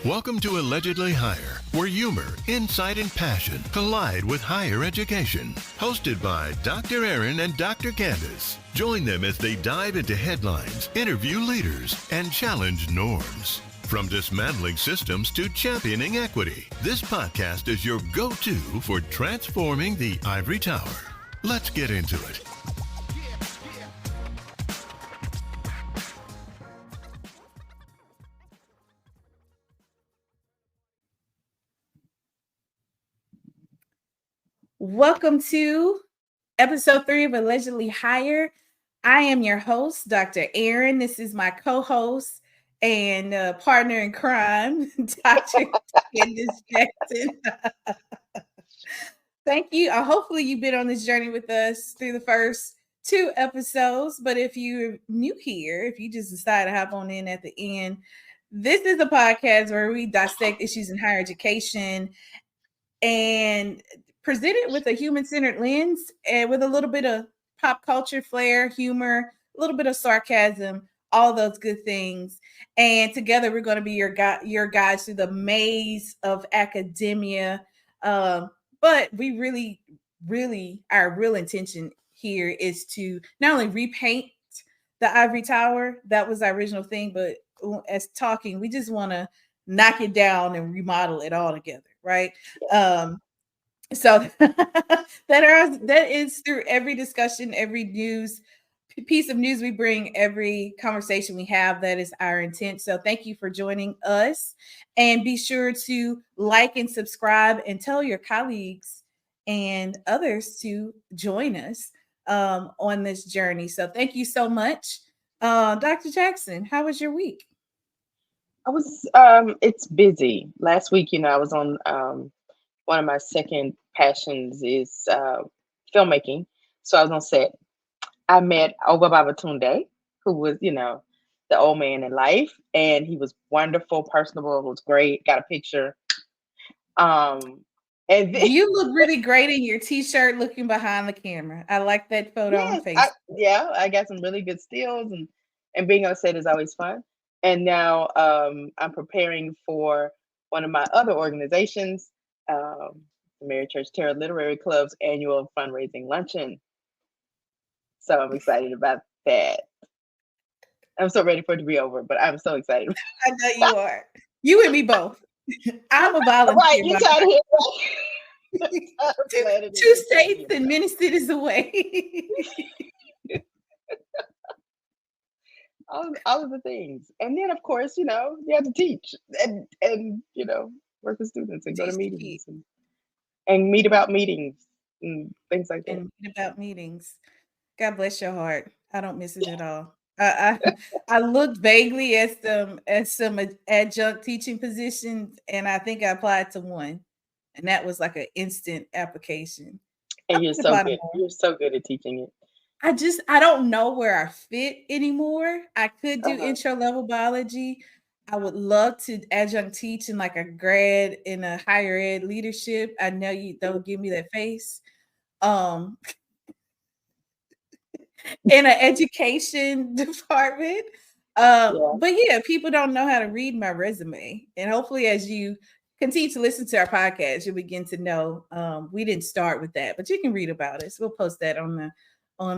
Welcome to Allegedly Higher, where humor, insight, and passion collide with higher education. Hosted by Dr. Erin and Dr. Candice. Join them as they dive into headlines, interview leaders, and challenge norms. From dismantling systems to championing equity, this podcast is your go-to for transforming the ivory tower. Let's get into it. Welcome to episode 3 of Allegedly Higher. I am your host, Dr. Erin. This is my co-host and partner in crime, Dr. Candice Jackson. Thank you. Hopefully you've been on this journey with us through the first 2 episodes. But if you're new here, if you just decide to hop on in at the end, this is a podcast where we dissect issues in higher education and present it with a human-centered lens and with a little bit of pop culture flair, humor, a little bit of sarcasm, all those good things. And together we're going to be your guides through the maze of academia. But we really, our real intention here is to not only repaint the ivory tower, that was our original thing, but as talking, we just want to knock it down and remodel it all together, right? So that is through every discussion, every piece of news we bring, every conversation we have. That is our intent. So thank you for joining us, and be sure to like and subscribe and tell your colleagues and others to join us on this journey. So thank you so much. Dr. Jackson, how was your week? It's busy. Last week, I was on one of my second passions is filmmaking. So I was on set. I met Obaba Babatunde, who was, the old man in life. And he was wonderful, personable, was great. Got a picture. And then, you look really great in your t-shirt looking behind the camera. I like that photo on Facebook. I got some really good stills, and being on set is always fun. And now I'm preparing for one of my other organizations, the Mary Church Terror Literary Club's annual fundraising luncheon. So I'm excited about that. I'm so ready for it to be over, but I'm so excited. I know you are. You and me both. I'm a volunteer. Right, you're tired of here. Two states and many cities away. all of the things. And then, of course, you have to teach and work with students and go to meetings and meet about meetings and things like that. And meet about meetings. God bless your heart. I don't miss it at all. I looked vaguely at some adjunct teaching positions, and I think I applied to one, and that was like an instant application. And you're so good. You're so good at teaching it. I don't know where I fit anymore. I could do intro level biology. I would love to adjunct teach in like a grad in a higher ed leadership. I know you don't give me that face. In an education department. But yeah, people don't know how to read my resume. And hopefully as you continue to listen to our podcast, you'll begin to know we didn't start with that, but you can read about us. We'll post that on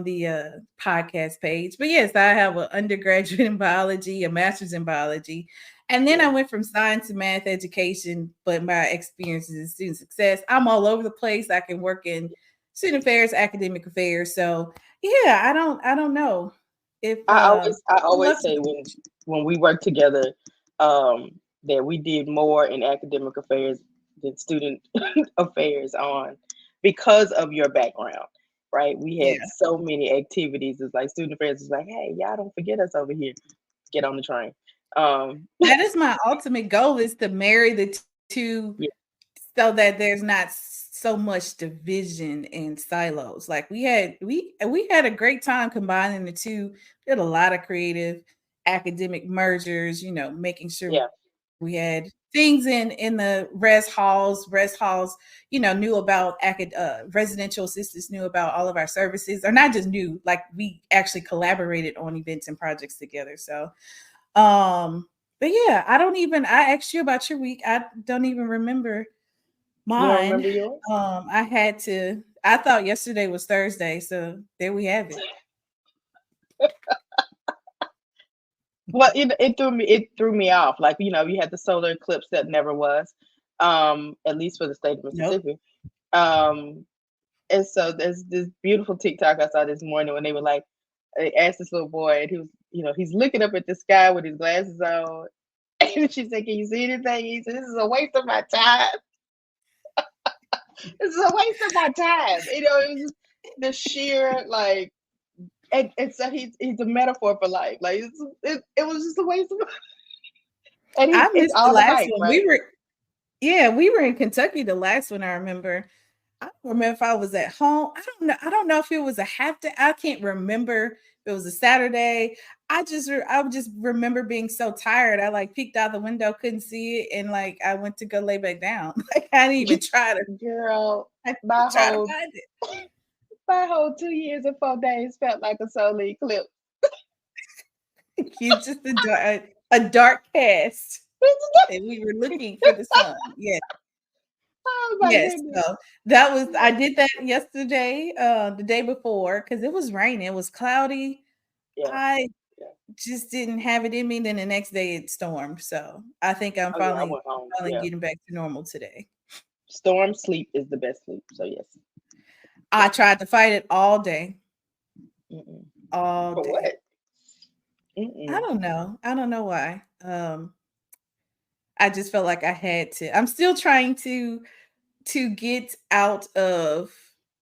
the podcast page. But yes, I have an undergraduate in biology, a master's in biology. And then I went from science to math education, but my experience is in student success. I'm all over the place. I can work in student affairs, academic affairs. So yeah, I don't know if I always say when we work together that we did more in academic affairs than student affairs because of your background, right? We had so many activities. It's like student affairs is like, hey, y'all don't forget us over here. Get on the train. That is my ultimate goal, is to marry the two so that there's not so much division and silos. Like we had a great time combining the two. We had a lot of creative academic mergers, making sure we had things in the res halls, knew about residential assistants, knew about all of our services, or not just knew, like we actually collaborated on events and projects together. So But yeah, I asked you about your week. I don't even remember You don't mine. remember yours? I thought yesterday was Thursday, so there we have it. Well, it threw me off. Like, you had the solar eclipse that never was, at least for the state of Nope. Mississippi. Um, and so there's this beautiful TikTok I saw this morning when they asked this little boy, and he was, he's looking up at the sky with his glasses on. And she said, "Can you see anything?" He said, "This is a waste of my time. This is a waste of my time." It was just the sheer like, and so he's a metaphor for life. Like it was just a waste of. And I it's missed the all the last hype, one. right? We were in Kentucky the last one I remember. I don't remember if I was at home. I don't know if it was a half day. I can't remember if it was a Saturday. I just remember being so tired. I like peeked out the window, couldn't see it, and like I went to go lay back down. Like I didn't even try to. Girl, I didn't my even try to whole find it. my whole 2 years and 4 days felt like a solar eclipse. It's just a dark cast, and we were looking for the sun. Yes. Oh my Yes, goodness. so I did that yesterday, the day before, because it was raining, it was cloudy. Yeah. I Yeah. just didn't have it in me, then the next day it stormed, so I think I'm Oh yeah, I finally went home. Yeah. getting back to normal today. Storm sleep is the best sleep. So yes. I tried to fight it all day. Mm-mm. All For day. what? I Mm-mm. don't know. I don't know why. I just felt like I had to. I'm still trying to get out of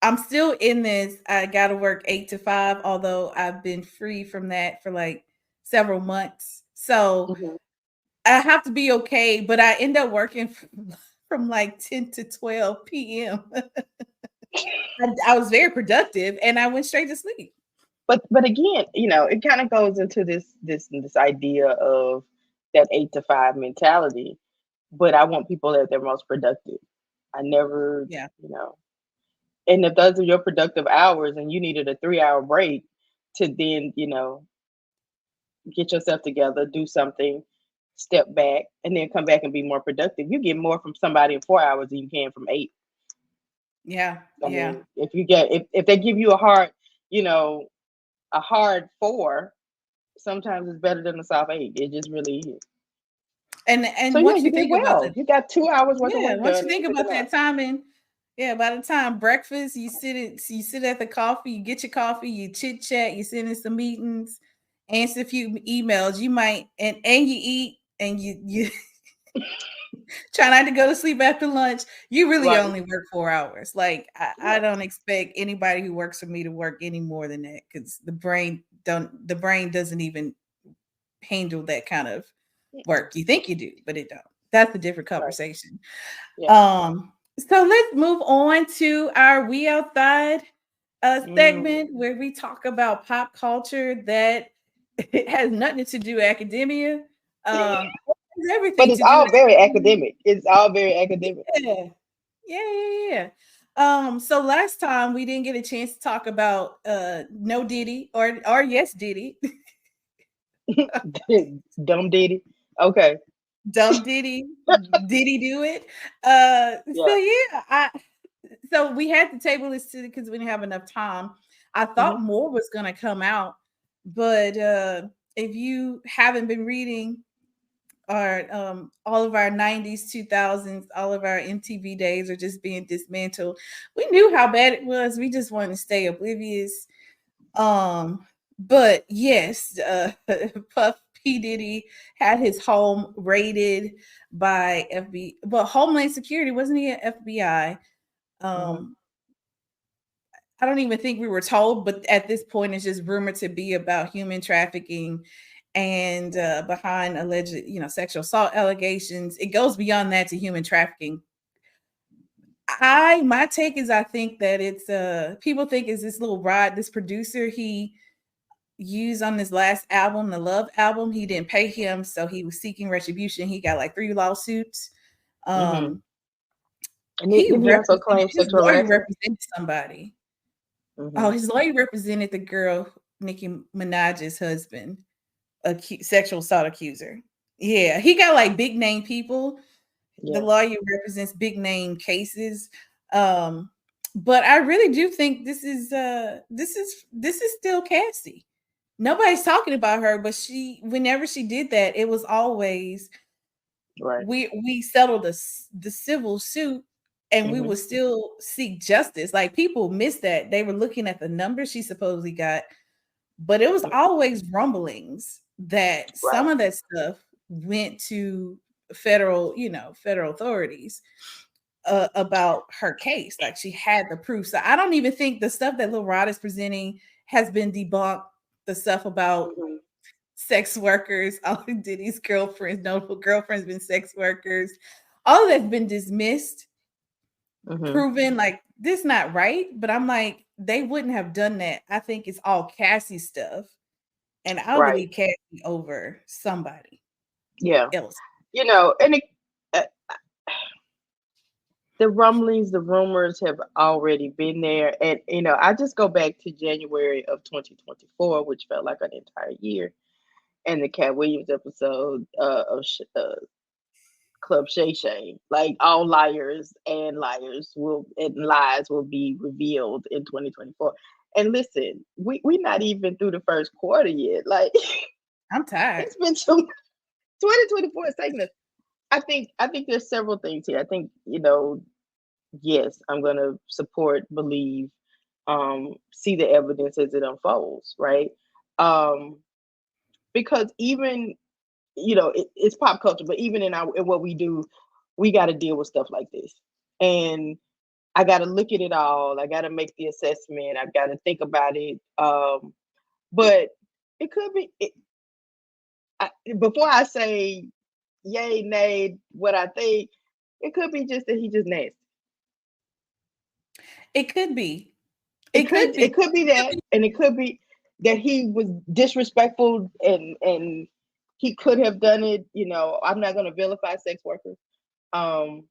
I'm still in this. I got to work 8 to 5, although I've been free from that for like several months. So Mm-hmm. I have to be okay, but I end up working from like 10 to 12 p.m. I was very productive and I went straight to sleep. But again, it kind of goes into this idea of that 8 to 5 mentality. But I want people at their most productive. I never, Yeah. And if those are your productive hours and you needed a 3 hour break to then, get yourself together, do something, step back, and then come back and be more productive, you get more from somebody in 4 hours than you can from 8. Yeah. I Yeah. mean, if they give you a hard 4, sometimes it's better than a soft 8. It just really is. So And yeah, once you you did think about well. the You got 2 hours worth of Yeah, work once you done and you think took a about nap. that timing, yeah, by the time breakfast, you sit at the coffee, you get your coffee, you chit chat, you sit in some meetings, answer a few emails, you might and you eat and you try not to go to sleep after lunch. You really Right. only work 4 hours. Like I Yeah. don't expect anybody who works for me to work any more than that because the brain doesn't even handle that kind of work. You think you do, but it don't. That's a different Right. conversation. Yeah. So let's move on to our We Outside Mm. segment where we talk about pop culture that it has nothing to do with academia. It has But everything it's to do all with very academia. academic. It's all very academic. Yeah. Yeah. So last time we didn't get a chance to talk about no Diddy or yes Diddy. Dumb Diddy. Okay. Dumb Diddy. Diddy do it? So Yeah. yeah, so we had to table this because we didn't have enough time. I Hmm. thought more was gonna come out, but if you haven't been reading our all of our 90s, 2000s, all of our MTV days are just being dismantled. We knew how bad it was. We just wanted to stay oblivious. But yes, Puff P. Diddy had his home raided by FBI, but Homeland Security, wasn't he at FBI? Hmm. Um, I don't even think we were told, but at this point, it's just rumored to be about human trafficking and behind alleged, sexual assault allegations. It goes beyond that to human trafficking. My take is I think that it's people think is this Lil Rod, this producer he used on his last album, the Love album. He didn't pay him, so he was seeking retribution. He got like 3 lawsuits. Hmm. Um, And didn't he also claim his sexual lawyer harassment? represented somebody. Oh, Hmm. his lawyer represented the girl, Nicki Minaj's husband, a sexual assault accuser. Yeah, he got like big name people. The Yeah. lawyer represents big name cases. Um, but I really do think this is still Cassie. Nobody's talking about her, but whenever she did that, it was always Right. we settled the civil suit and we Hmm. would still seek justice. Like people missed that. They were looking at the numbers she supposedly got, but it was always rumblings that Right. some of that stuff went to federal authorities about her case. Like she had the proof. So I don't even think the stuff that Lil Rod is presenting has been debunked. The stuff about Hmm. sex workers, all of Diddy's girlfriends, notable girlfriends, been sex workers. All of that's been dismissed, Hmm. proven like this not right. But I'm like, they wouldn't have done that. I think it's all Cassie stuff, and I would Right. believe Cassie over somebody Yeah. else. And uh, the rumblings, the rumors have already been there. And, I just go back to January of 2024, which felt like an entire year, and the Cat Williams episode Club Shay Shay. Like all liars and lies will be revealed in 2024. And listen, we're not even through the first quarter yet. Like I'm tired. it's been so 2024 is taking us. I think there's several things here. I think, yes, I'm gonna support, believe, see the evidence as it unfolds, right? Um, because even it's pop culture, but even in what we do, we got to deal with stuff like this, and I got to look at it all. I got to make the assessment. I've got to think about it. But it could be before I say yay, nay, what I think, it could be just that he just nasty. It could be. It It could could be. it could be that, and it could be that he was disrespectful and he could have done it. I'm not going to vilify sex workers, um,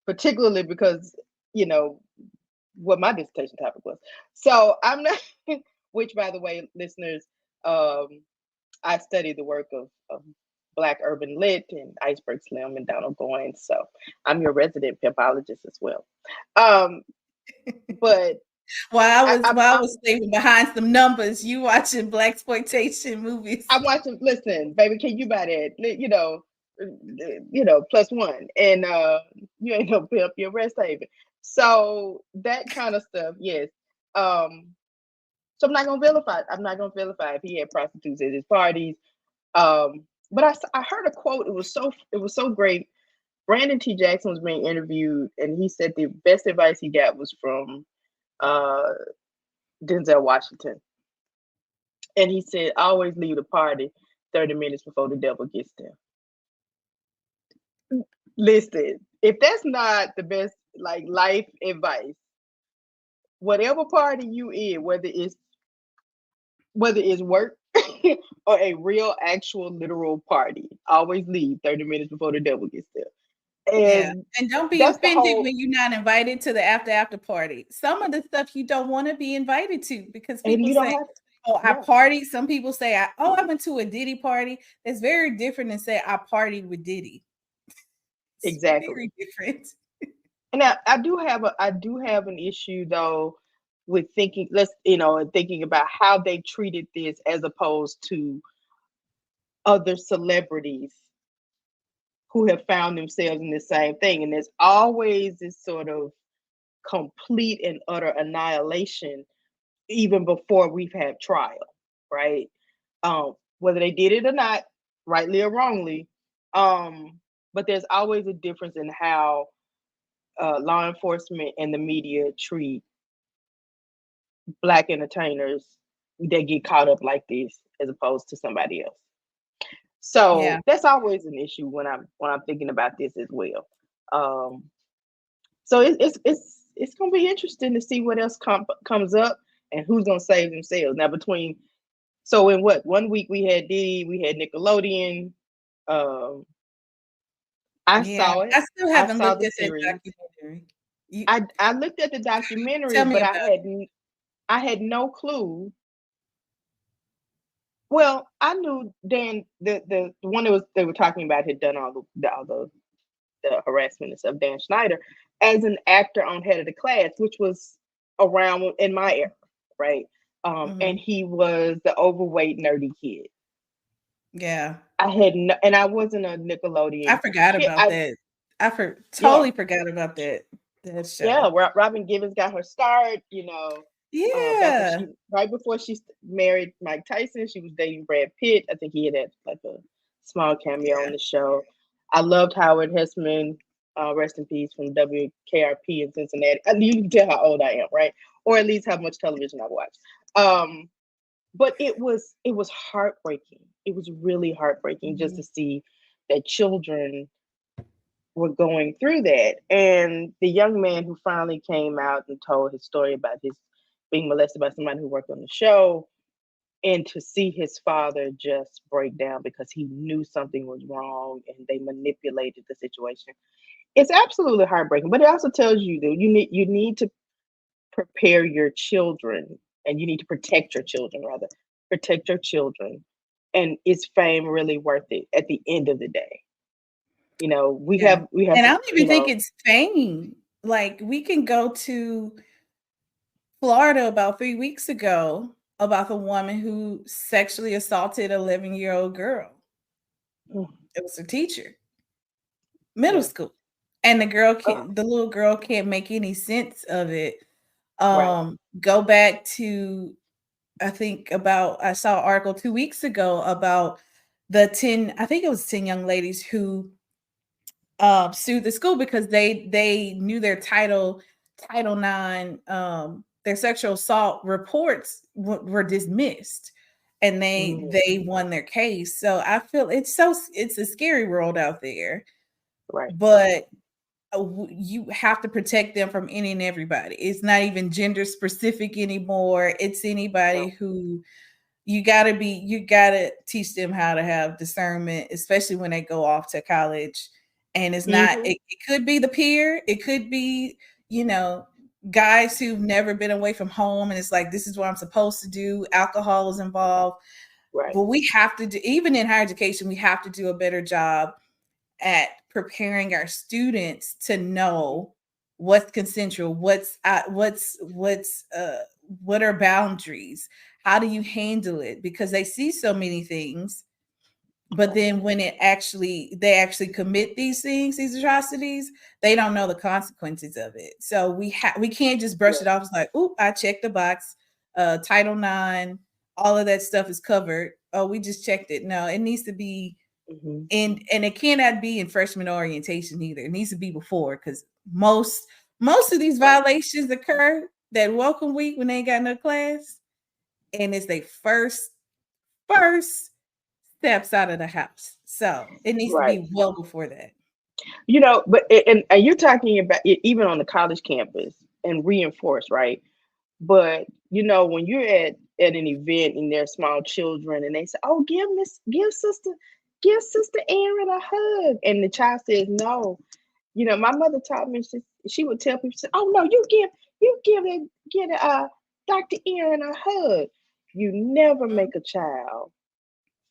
particularly because you know what my dissertation topic was. So I'm not. Which, by the way, listeners, I study the work of Black Urban Lit and Iceberg Slim and Donald Goines. So I'm your resident pimpologist as well. Um, but While I was sleeping behind some numbers, you watching black exploitation movies. I'm watching. Listen, baby, can you buy that? +1, and you ain't no pimp, you're rest haven. So that kind of stuff, yes. So I'm not gonna vilify. I'm not gonna vilify if he had prostitutes at his parties. But I heard a quote. It was so great. Brandon T. Jackson was being interviewed, and he said the best advice he got was from uh, Denzel Washington. And he said, always leave the party 30 minutes before the devil gets there. Listen, if that's not the best like life advice, whatever party you in, whether it's work or a real, actual, literal party, always leave 30 minutes before the devil gets there. Yeah. And And don't be that's the offended whole. when you're not invited to the after party. Some of the stuff you don't want to be invited to because And people you don't say, have. "Oh, I Yeah, party." Some people say, I went to a Diddy party." That's very different than say I partied with Diddy. It's exactly. very different. And I do have an issue though with thinking about how they treated this as opposed to other celebrities who have found themselves in the same thing. And there's always this sort of complete and utter annihilation even before we've had trial, right? Whether they did it or not, rightly or wrongly. But there's always a difference in how law enforcement and the media treat Black entertainers that get caught up like this as opposed to somebody else. Yeah. So that's always an issue when I'm thinking about this as well. Um, so it's gonna be interesting to see what else comes up and who's gonna save themselves now. In what 1 week we had Diddy, we had Nickelodeon. Um, I Yeah. saw it. I still I haven't saw looked the at that series. documentary. You I looked at the documentary, tell me but about it. I had no clue Well, I knew Dan, the one that was they were talking about had done all the harassment and stuff, Dan Schneider, as an actor on Head of the Class, which was around in my era, right? And Mhm. he was the overweight nerdy kid. Yeah. I had no, and I wasn't a I Nickelodeon forgot kid. about that. Yeah, Totally forgot about that yeah. show. Robin Givens got her start. Back when Yeah. she right before she married Mike Tyson, she was dating Brad Pitt. I think he had like a small cameo on Yeah. the show. I loved Howard Hessman, rest in peace, from WKRP in Cincinnati. You can tell how old I am, right? Or at least how much television I watch. But it was heartbreaking. It was really heartbreaking just to Mhm. see that children were going through that. And the young man who finally came out and told his story about his being molested by somebody who worked on the show, and to see his father just break down because he knew something was wrong and they manipulated the situation. It's absolutely heartbreaking, but it also tells you that you need to prepare your children, and you need to protect your children, rather. Protect your children. And is fame really worth it at the end of the day? We Yeah. have And I to, don't even think it's fame. Like we can go to Florida about 3 weeks ago about the woman who sexually assaulted an 11-year-old girl. mm, It was a teacher, middle yeah, school. And oh, the little girl can't make any sense of it. right. Go back to I saw an article 2 weeks ago about the 10, I think it was 10 young ladies who sued the school because they knew their Title 9, their sexual assault reports were dismissed, and Mm, they won their case. So I feel it's a scary world out there, right, but you have to protect them from any and everybody. It's not even gender specific anymore. It's anybody right. who you gotta teach them how to have discernment, especially when they go off to college. And it's not Hmm. it could be the peer, it could be, you know, guys who've never been away from home and it's like this is what I'm supposed to do. Alcohol is involved. Right. But we have to do, even in higher education, we have to do a better job at preparing our students to know what's consensual, what are boundaries, how do you handle it, because they see so many things, but Right. then when they actually commit these things, these atrocities, they don't know the consequences of it. So we can't just brush Yeah. it off. It's like, oop, I checked the box. Title 9, all of that stuff is covered. Oh, we just checked it. No, it needs to be, Hmm. and it cannot be in freshman orientation either. It needs to be before, because most of these Right. violations occur that welcome week when they ain't got no class, and it's their first steps out of the house. So it needs to Right. be well before that. But you're talking about it even on the college campus and reinforce, right? But when you're at an event and there's small children and they say, "Oh, give sister Erin a hug," and the child says no. My mother taught me, she would tell people, say, "Oh no, you give Dr. Erin a hug." You never Mhm. make a child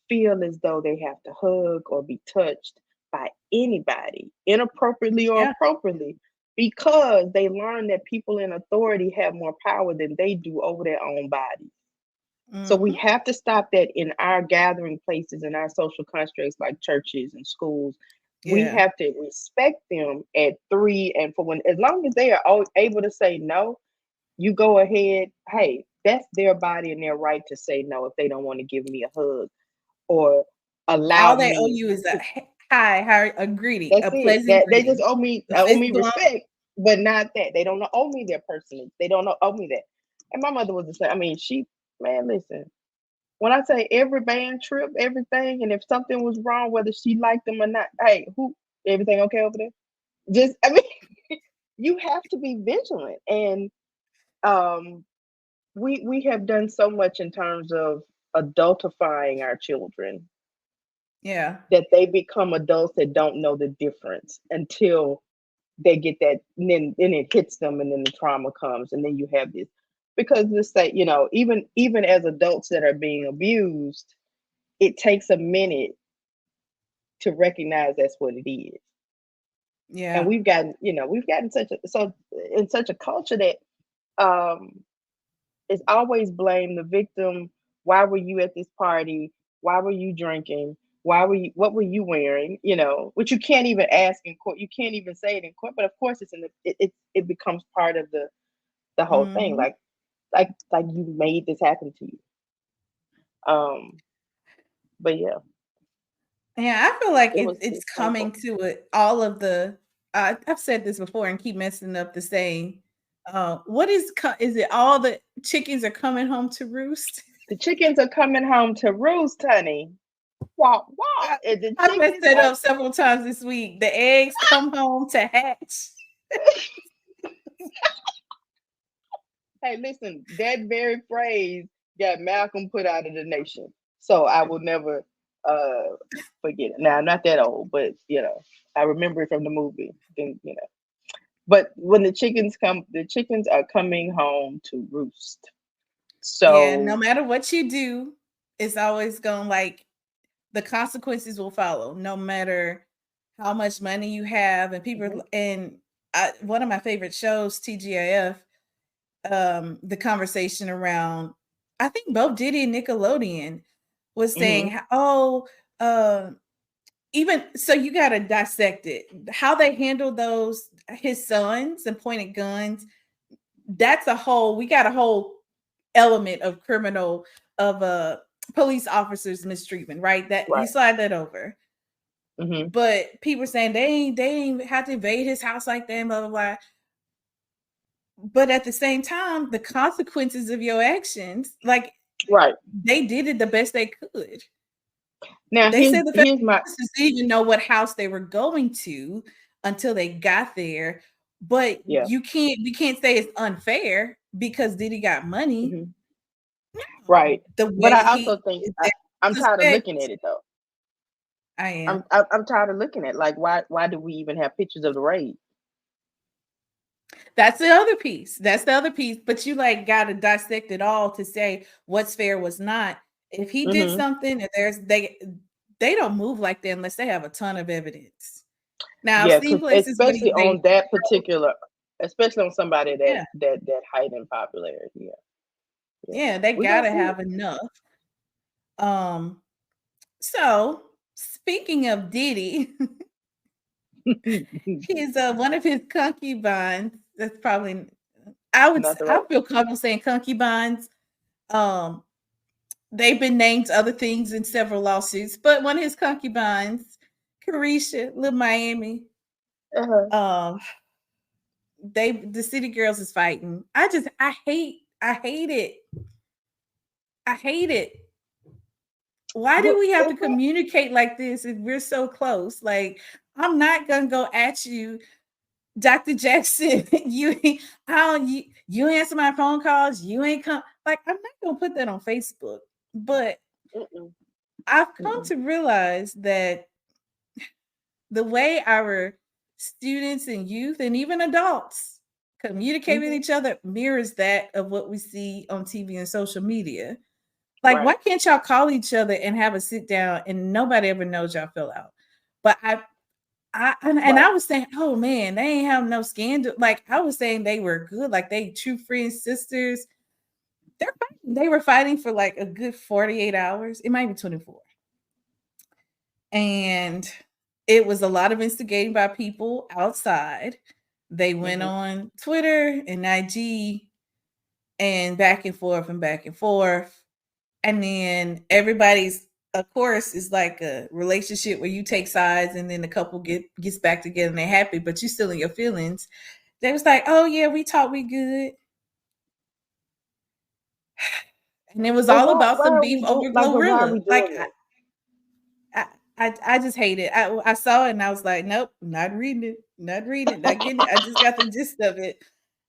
feel as though they have to hug or be touched by anybody, inappropriately or Yeah. appropriately, because they learn that people in authority have more power than they do over their own bodies. So we Mhm. have to stop that in our gathering places and our social constructs like churches and schools. We Yeah. have to respect them at 3 and 4. As long as they are able to say no, you go ahead. Hey, that's their body and their right to say no if they don't want to give me a hug or allow All they owe me you is to. a greeting, That's a it. pleasant That they just greeting, a owe fist me bump. respect, but not that. They don't owe me their personage. They don't owe me that. And my mother was the same. I mean, man, listen. When I say every band trip, everything, and if something was wrong, whether she liked them or not, hey, everything okay over there? Just, I mean, you have to be vigilant. And um, we have done so much in terms of adultifying our children Yeah. that they become adults that don't know the difference until they get that, and then it hits them, and then the trauma comes, and then you have this. Because let's say, even as adults that are being abused, it takes a minute to recognize that's what it is. Yeah. And we've gotten in such a culture that it's always blame the victim. Why were you at this party? Why were you drinking? What were you wearing? Which you can't even ask in court. You can't even say it in court. But of course, it becomes part of the whole thing. Like you made this happen to you. But yeah. Yeah, I feel like it's coming to it. All of the I've said this before and keep messing up the saying. What is it? All the chickens are coming home to roost. The chickens are coming home to roost, honey. Wow, wow. I messed it up several times this week. The eggs come home to hatch. Hey, listen, that very phrase got Malcolm put out of the nation. So I will never forget it. Now, I'm not that old, but I remember it from the movie. And, but when the chickens are coming home to roost. So yeah, no matter what you do, it's always going the consequences will follow, no matter how much money you have. And people and one of my favorite shows, TGIF, the conversation around, I think both Diddy and Nickelodeon was saying, even so, you got to dissect it. How they handle his sons and pointed guns. We got a whole element of police officers mistreatment, right? You slide that over. But people saying they ain't have to invade his house like that, blah, blah, blah. But at the same time, the consequences of your actions, they did it the best they could. Now they said the didn't even know what house they were going to until they got there. But we can't say it's unfair because Diddy got money. Right. But I also think I'm tired of looking at it though. I am. I'm tired of looking at why do we even have pictures of the raid? That's the other piece. But you got to dissect it all to say what's fair, what's not. If he did something and they don't move like that unless they have a ton of evidence. Now, I've seen places especially on that particular, especially on somebody that height in popularity. Yeah, they gotta have enough. So speaking of Diddy, he's one of his concubines. That's probably I feel comfortable saying concubines. They've been named other things in several lawsuits, but one of his concubines, Carisha, Lil Miami, the City Girls is fighting. I hate it. I hate it. Why do we have to communicate like this if we're so close? Like, I'm not gonna go at you, Dr. Jackson. You answer my phone calls. You ain't come. Like, I'm not gonna put that on Facebook. But I've come to realize that the way our students and youth and even adults communicate with each other mirrors that of what we see on TV and social media. Like, why can't y'all call each other and have a sit down and nobody ever knows y'all fell out? But I was saying, oh man, they ain't have no scandal. Like, I was saying they were good, like they true friends, sisters. They were fighting for like a good 48 hours. It might be 24. And it was a lot of instigating by people outside. They went on Twitter and IG and back and forth and back and forth. And then everybody's, of course, is like a relationship where you take sides and then the couple gets back together and they're happy, but you still in your feelings. They was like, oh yeah, we talk, we good. And it was all about some beef over Glorilla. Like, I just hate it. I saw it and I was like, nope, not reading it, not getting it. I just got the gist of it.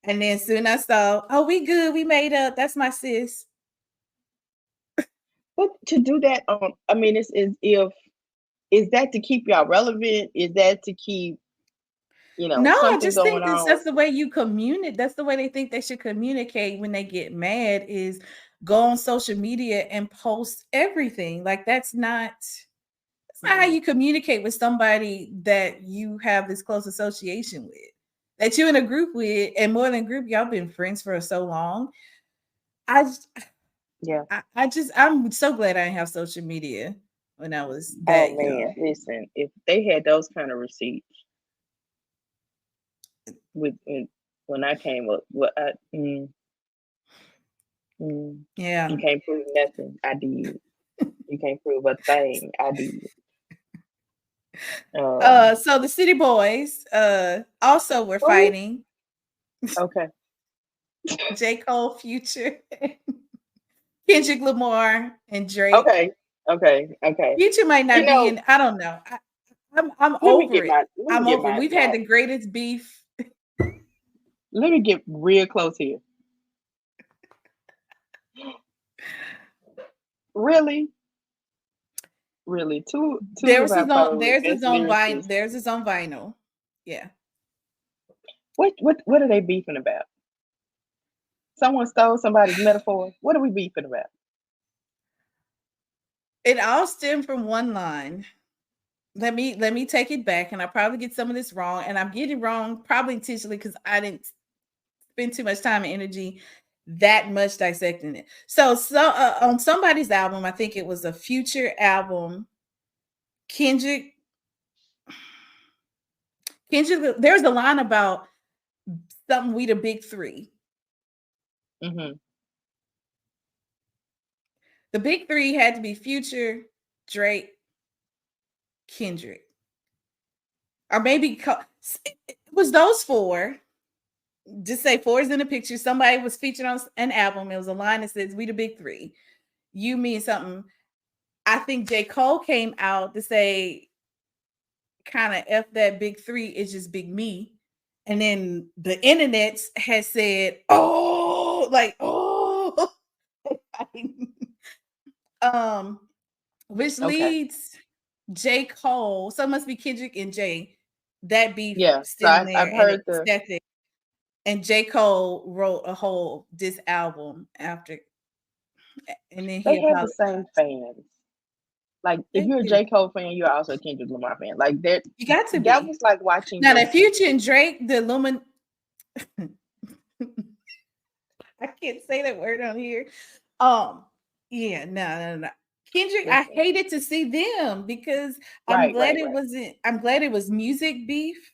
And then soon I saw, oh, we good, we made up. That's my sis. But to do that, I mean, is that to keep y'all relevant? Is that to keep, no, I just think that's the way you communicate. That's the way they think they should communicate when they get mad, is go on social media and post everything. Like that's not how you communicate with somebody that you have this close association with, that you're in a group with, and more than a group, y'all been friends for so long. I'm so glad I didn't have social media when I was that young. Listen, if they had those kind of receipts when I came up, yeah, you can't prove nothing. I did. You can't prove a thing. I did. So the City Boys also were fighting. Okay. J. Cole, Future, Kendrick Lamar, and Drake. Okay. Future might not be in. I don't know. I'm over it. I'm over. We've had the greatest beef. Let me get real close here. Really? There's his own vinyl. Yeah. What are they beefing about? Someone stole somebody's metaphor. What are we beefing about? It all stemmed from one line. Let me take it back, and I probably get some of this wrong, and I'm getting it wrong probably intentionally because I didn't spend too much time and energy that much dissecting it. So on somebody's album, I think it was a Future album, Kendrick, there's a line about something, we the big three. Mm-hmm. The big three had to be Future, Drake, Kendrick, or maybe it was those four. Just say four is in the picture. Somebody was featured on an album. It was a line that says, "We the big three." You mean something. I think J. Cole came out to say, kind of F that big three, it's just big me. And then the internet has said, oh, which leads J. Cole. So it must be Kendrick and Jay. That beef still there. I've heard and J. Cole wrote a whole diss album after, and then they have the same fans. Like if you're a J. Cole fan, you're also a Kendrick Lamar fan. Like that, you got to be. That was like watching. Now that Future and Drake, the I can't say that word on here. Yeah, no. Kendrick, I hated to see them because I'm glad it wasn't. I'm glad it was music beef,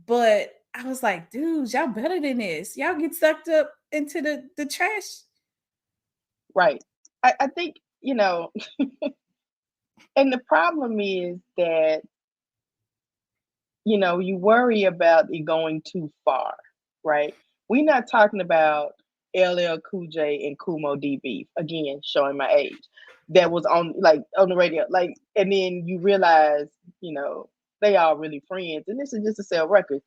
but I was like, dude, y'all better than this. Y'all get sucked up into the trash. Right. I think, and the problem is that, you worry about it going too far, right? We're not talking about LL Cool J and Kumo D beef, again, showing my age. That was on the radio, and then you realize, they all really friends, and this is just to sell records.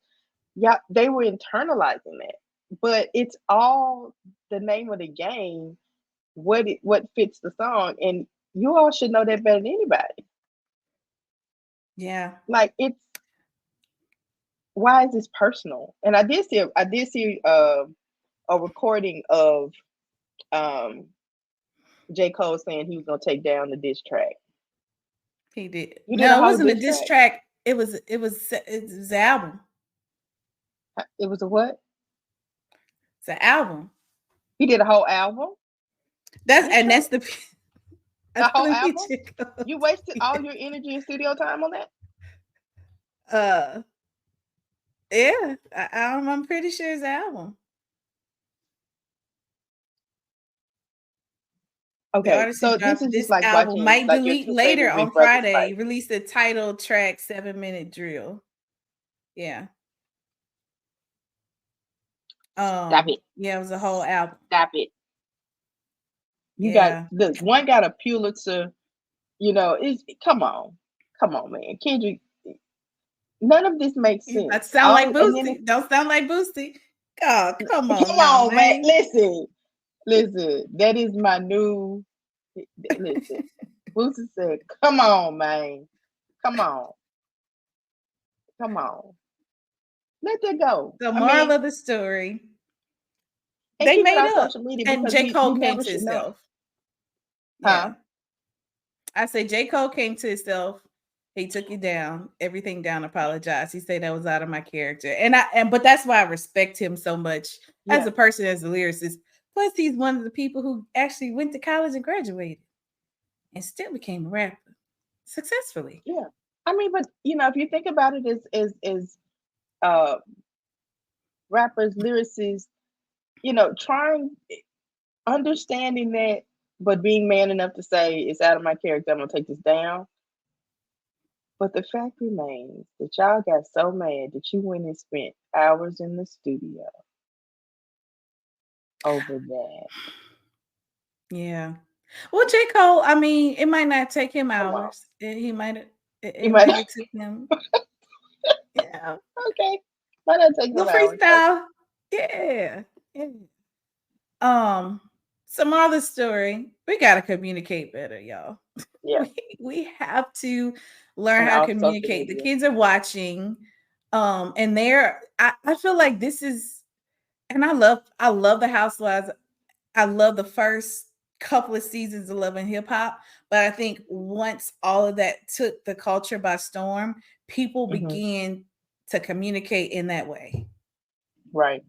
Yeah, they were internalizing that, but it's all the name of the game. What fits the song, and you all should know that better than anybody. Yeah, it's why is this personal? And I did see a recording of J. Cole saying he was gonna take down the diss track. He did. No, it wasn't a diss track. It was the album. It was a what? It's an album. He did a whole album. That's the whole album. You wasted all your energy and studio time on that. Yeah, I'm pretty sure it's an album. Okay, so this is just like album watching, might delete later on Friday. Release the title track 7-minute drill. Yeah. Stop it. Yeah, it was a whole album. Stop it. You got this one got a Pulitzer. Come on, man, Kendrick. None of this makes sense. That sound like Boosty. Don't sound like Boosty. Oh, come on. Come on, man. Listen. That is my new. Listen, Boosty said, "Come on, man. Come on. Let that go." The moral of the story. And they keep it made on up. social media And because J. Cole we came never to should know. himself. Huh? Yeah. I say J. Cole came to himself. He took it down, everything down, apologized. He said that was out of my character. But that's why I respect him so much as Yeah. a person, as a lyricist. Plus, he's one of the people who actually went to college and graduated and still became a rapper successfully. Yeah. I mean, but if you think about it as rappers, lyricists, trying understanding that, but being man enough to say it's out of my character, I'm gonna take this down. But the fact remains that y'all got so mad that you went and spent hours in the studio over that. Yeah. Well, J. Cole, I mean, it might not take him Come on. hours. He might You it might might have took him. Yeah. okay. Might not take The no hours. Okay. freestyle. Yeah. Yeah. Some more of the story. We gotta communicate better, y'all. Yeah. We have to learn And how to off social communicate. The media. kids are watching. And I feel like this is, and I love the Housewives. I love the first couple of seasons of Love and Hip Hop, but I think once all of that took the culture by storm, people began to communicate in that way. Right.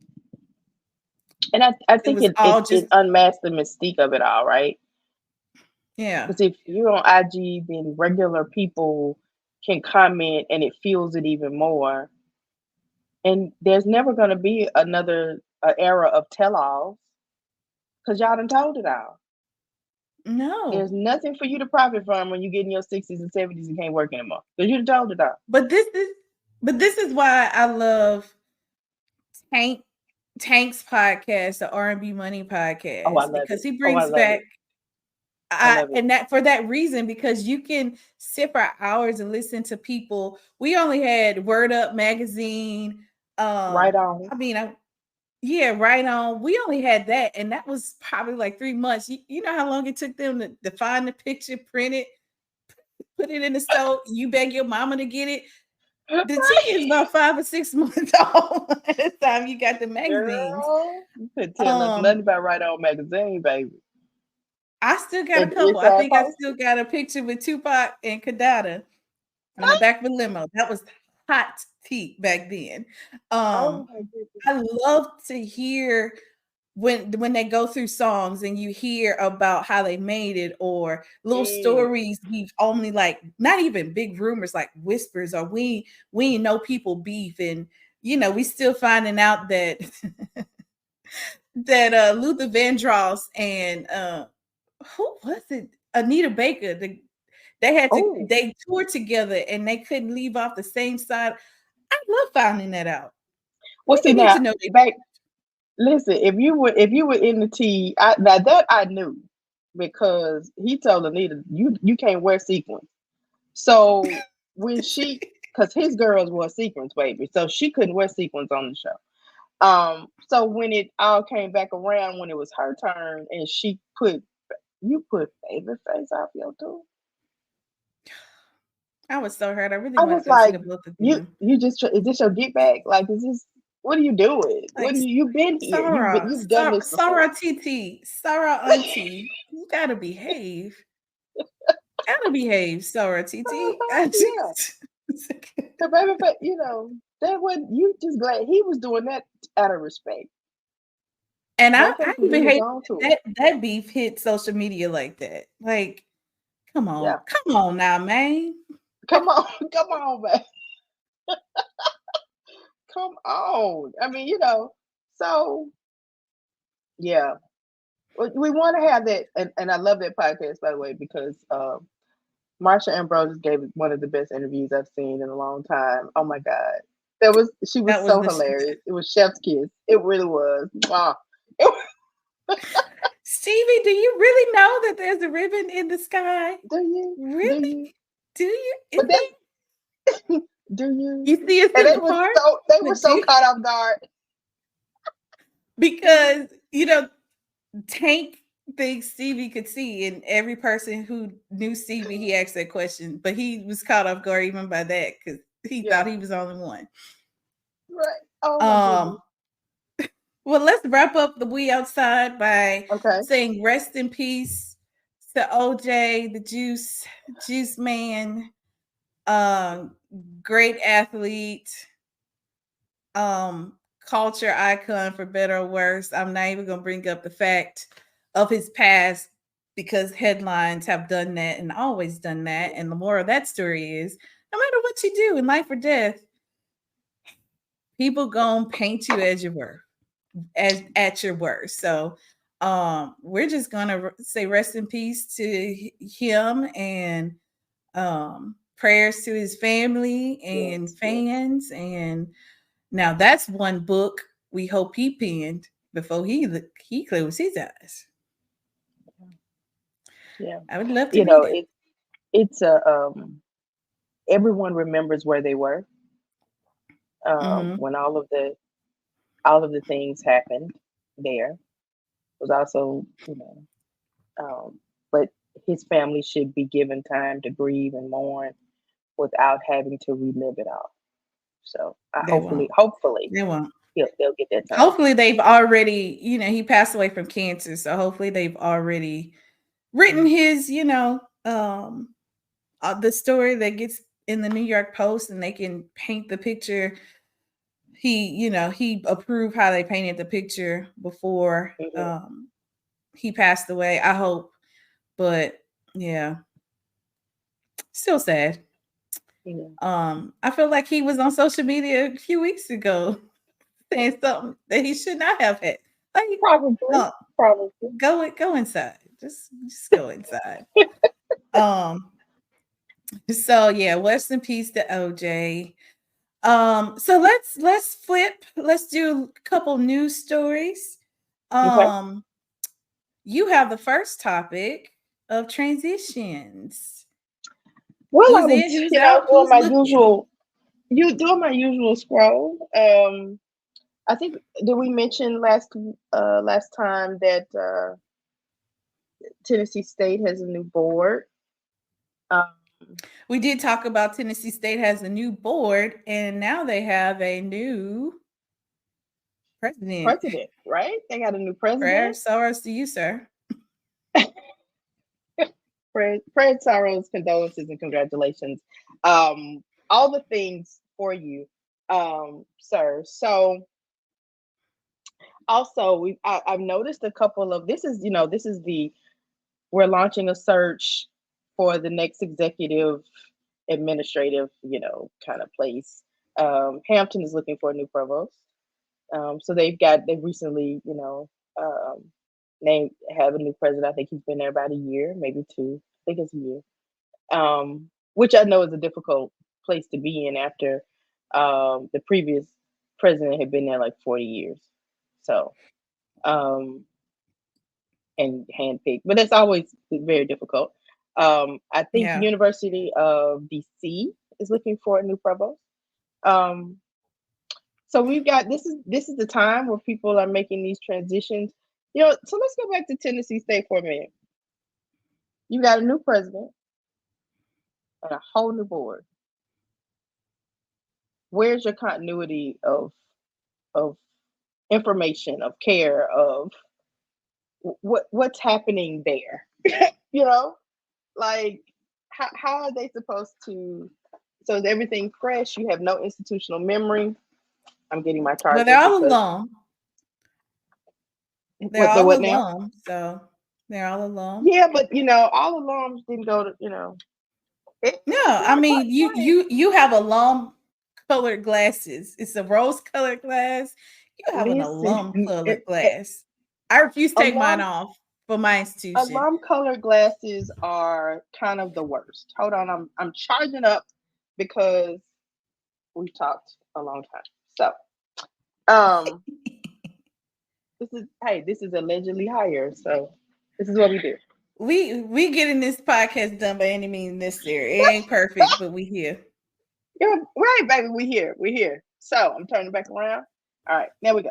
And I It think was it, all it, just, it unmasked the mystique of it all, right? yeah. Because if you're on IG, then regular people can comment and it fuels it even more. And there's never going to be another era of tell-alls because y'all done told it all. No. There's nothing for you to profit from when you get in your 60s and 70s and can't work anymore because you done told it all. But this is why I love Tank's podcast, the R&B Money podcast, Oh, I love because it. he Oh, I brings love back it. I love it. and that for that reason, because you can sit for hours and listen to people. We only had Word Up magazine. Right on. I mean, yeah, right on. We only had that, and that was probably like 3 months. You know how long it took them to find the picture, print it, put it in the store. You beg your mama to get it. The TV is about 5 or 6 months old at the time you got the magazines. Girl, you couldn't tell us nothing about Right On magazine, baby. I still got a And couple. it's I think I posted. still got a picture with Tupac and Kadada on the back of a limo. That was hot tea back then. Oh my goodness. I love to hear when they go through songs and you hear about how they made it, or little stories we've only, like, not even big rumors, like whispers, or we know people beef, and we still finding out that that Luther Vandross and who was it? Anita Baker. Oh, They toured together and they couldn't leave off the same side. I love finding that out. well, We see need now, to know babe. Listen, if you were in the tea, now that I knew because he told Anita, you can't wear sequins. So when because his girls wore sequins, baby, so she couldn't wear sequins on the show. So when it all came back around, when it was her turn, and you put Babyface off your tour. I was so hurt. I really I wanted was to go see like, the both of you them. just is this your get back? Like, is this what are you doing? Like, You've been here. You've done this before. Sarah TT, Sarah Auntie. You gotta behave. Gotta behave, Sarah TT. Yeah. So baby, but that wasn't you just glad he was doing that out of respect. And I Let him even do his hate own tour. that beef hit social media like that. Like, come Yeah. on now, man. Come on, man. Come on. I mean, so yeah. We want to have that, and I love that podcast, by the way, because Marsha Ambrosius gave one of the best interviews I've seen in a long time. Oh my God. She was That was so hilarious. It was chef's kiss. It really was. Wow. Stevie, do you really know that there's a ribbon in the sky? Do you? Really? Do you? But do you? You see us And in the park? they were so caught off guard. Because, Tank thinks Stevie could see, and every person who knew Stevie, he asked that question, but he was caught off guard even by that because he thought he was the only one. Right. Oh my goodness. Well, let's wrap up the We Outside by Okay. saying rest in peace to OJ, the juice man, um, great athlete, um, culture icon for better or worse. I'm not even gonna bring up the fact of his past because headlines have done that and always done that. And the moral of that story is no matter what you do in life or death, people gonna paint you as your worth, as at your worst. So we're just gonna say rest in peace to him and prayers to his family and Yes, yes. fans. And now that's one book we hope he penned before he closed his eyes. Yeah. I would love to You read know, it. it's a everyone remembers where they were Hmm. when all of the things happened there. Was also, but his family should be given time to grieve and mourn without having to relive it all. So I They won't. hopefully They won't. they'll get that time. Hopefully they've already, he passed away from cancer. So hopefully they've already written his, the story that gets in the New York Post, and they can paint the picture. He approved how they painted the picture before Mhm. he passed away. I hope, but yeah, still sad. Yeah. I feel like he was on social media a few weeks ago saying something that he should not have had. Like, Probably, uh, probably. go inside. Just go inside. Um, so yeah, rest in peace to OJ. So let's flip. Let's do a couple news stories. Okay. Um, you have the first topic of transitions. Well, I Who's was, in? Who's out? doing Who's my looking? usual scroll. I think did we mention last time that Tennessee State has a new board? Um, We did talk about Tennessee State has a new board, and now they have a new president. president, right? They got a new president. Prayers, sorrows to you, sir. Fred Sorrow's condolences and congratulations. All the things for you, sir. So also I've noticed a couple of this is the we're launching a search for the next executive administrative kind of place. Hampton is looking for a new provost. So they've recently um, named have a new president. I think he's been there about a year, maybe two. I think it's a year. Which I know is a difficult place to be in after the previous president had been there like 40 years. So, um, and handpicked, but that's always very difficult. I think Yeah. University of DC is looking for a new provost. Um, so we've got this is the time where people are making these transitions. So let's go back to Tennessee State for a minute. You got a new president and a whole new board. Where's your continuity of information, of care, of what's happening there? you know, like how are they supposed to? So is everything fresh? You have no institutional memory. I'm getting my Well, they're charger all because alum. They're what the all what now? alum. So they're all alum. Yeah, but all alums didn't go to No, it's I not mean you quite. you you have alum colored glasses. It's a rose colored glass. You have an Listen, alum colored glass. I refuse to take mine alum off for my institution. alum colored glasses are kind of the worst. Hold on, I'm charging up because we've talked a long time. So, um, this is allegedly higher. So, this is what we do. We getting this podcast done by any means necessary. It ain't perfect, but we here. You're right, baby. We here. So I'm turning back around. All right, there we go.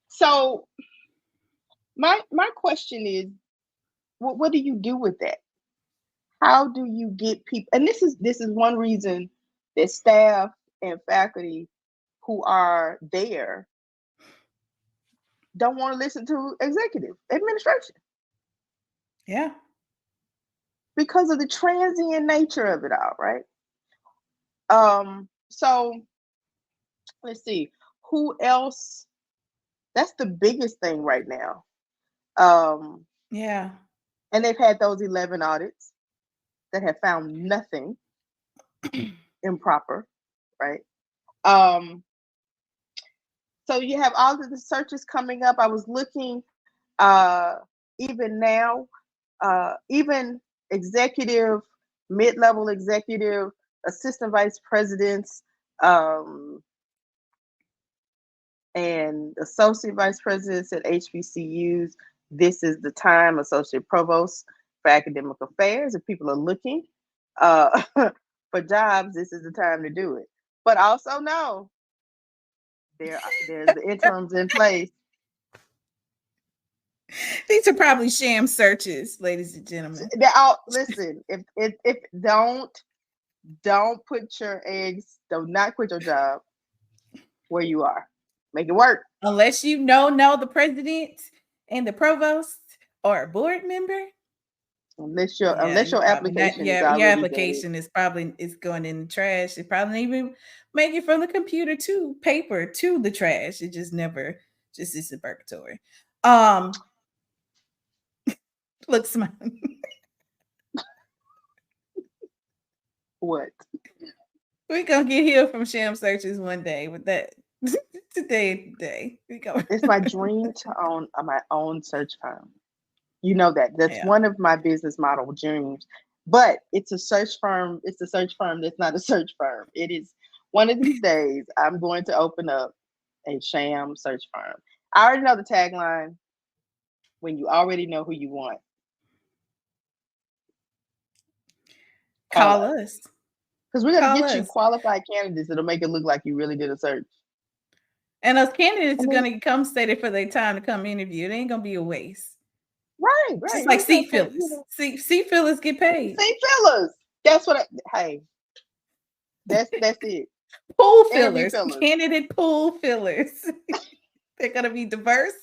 So my question is, what do you do with that? How do you get people? And this is one reason that staff and faculty who are there don't want to listen to executive administration Yeah. because of the transient nature of it all, right? So let's see who else. That's the biggest thing right now. Yeah. And they've had those 11 audits that have found nothing improper, right? So you have all of the searches coming up. I was looking, even now, even executive, mid-level executive, assistant vice presidents, and associate vice presidents at HBCUs. This is the time, associate provost for academic affairs. If people are looking for jobs, this is the time to do it. But also know there's the interims in place. These are probably sham searches, ladies and gentlemen. Listen, if don't put your eggs, do not quit your job where you are. Make it work. Unless you know the president and the provost or a board member. Unless your application is your already application is probably going in the trash. It probably even make it from the computer to paper to the trash. It just never just is in purgatory. Look, smiling. What? We're gonna get healed from sham searches one day with that. today. It's my dream to own my own search firm. You know that's one of my business model dreams. But it's a search firm. It's a search firm that's not a search firm. It is one of these days I'm going to open up a sham search firm. I already know the tagline. When you already know who you want, call us. Because we're going to get you qualified candidates that'll make it look like you really did a search. And those candidates are going to come stated for their time to come interview. It ain't going to be a waste. Right. Just like seat fillers. Seat fillers get paid. Seat fillers. That's what that's it. Pool fillers. Candidate pool fillers. They're going to be diverse,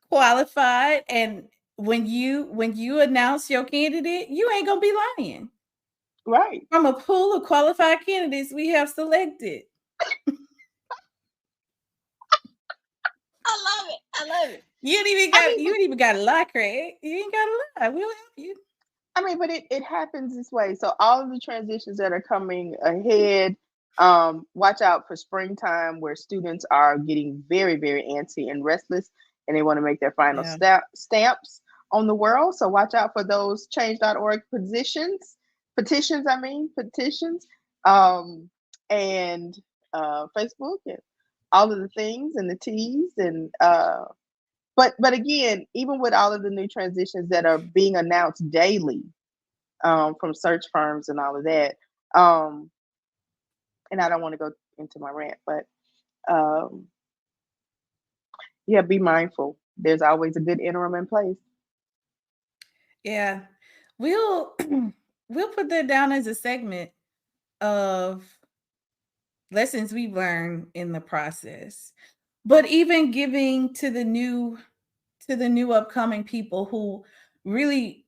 qualified, and when you announce your candidate, you ain't going to be lying. Right. From a pool of qualified candidates we have selected. I love it. You ain't even got to lie, Craig. You ain't got to lie. We'll help you. I mean, but it happens this way. So all of the transitions that are coming ahead, watch out for springtime where students are getting very, very antsy and restless and they want to make their final stamps on the world. So watch out for those change.org petitions, and Facebook and all of the things and the T's and but again, even with all of the new transitions that are being announced daily from search firms and all of that, and I don't want to go into my rant, but yeah, be mindful. There's always a good interim in place. Yeah, we'll put that down as a segment of lessons we've learned in the process. But even giving to the new upcoming people who really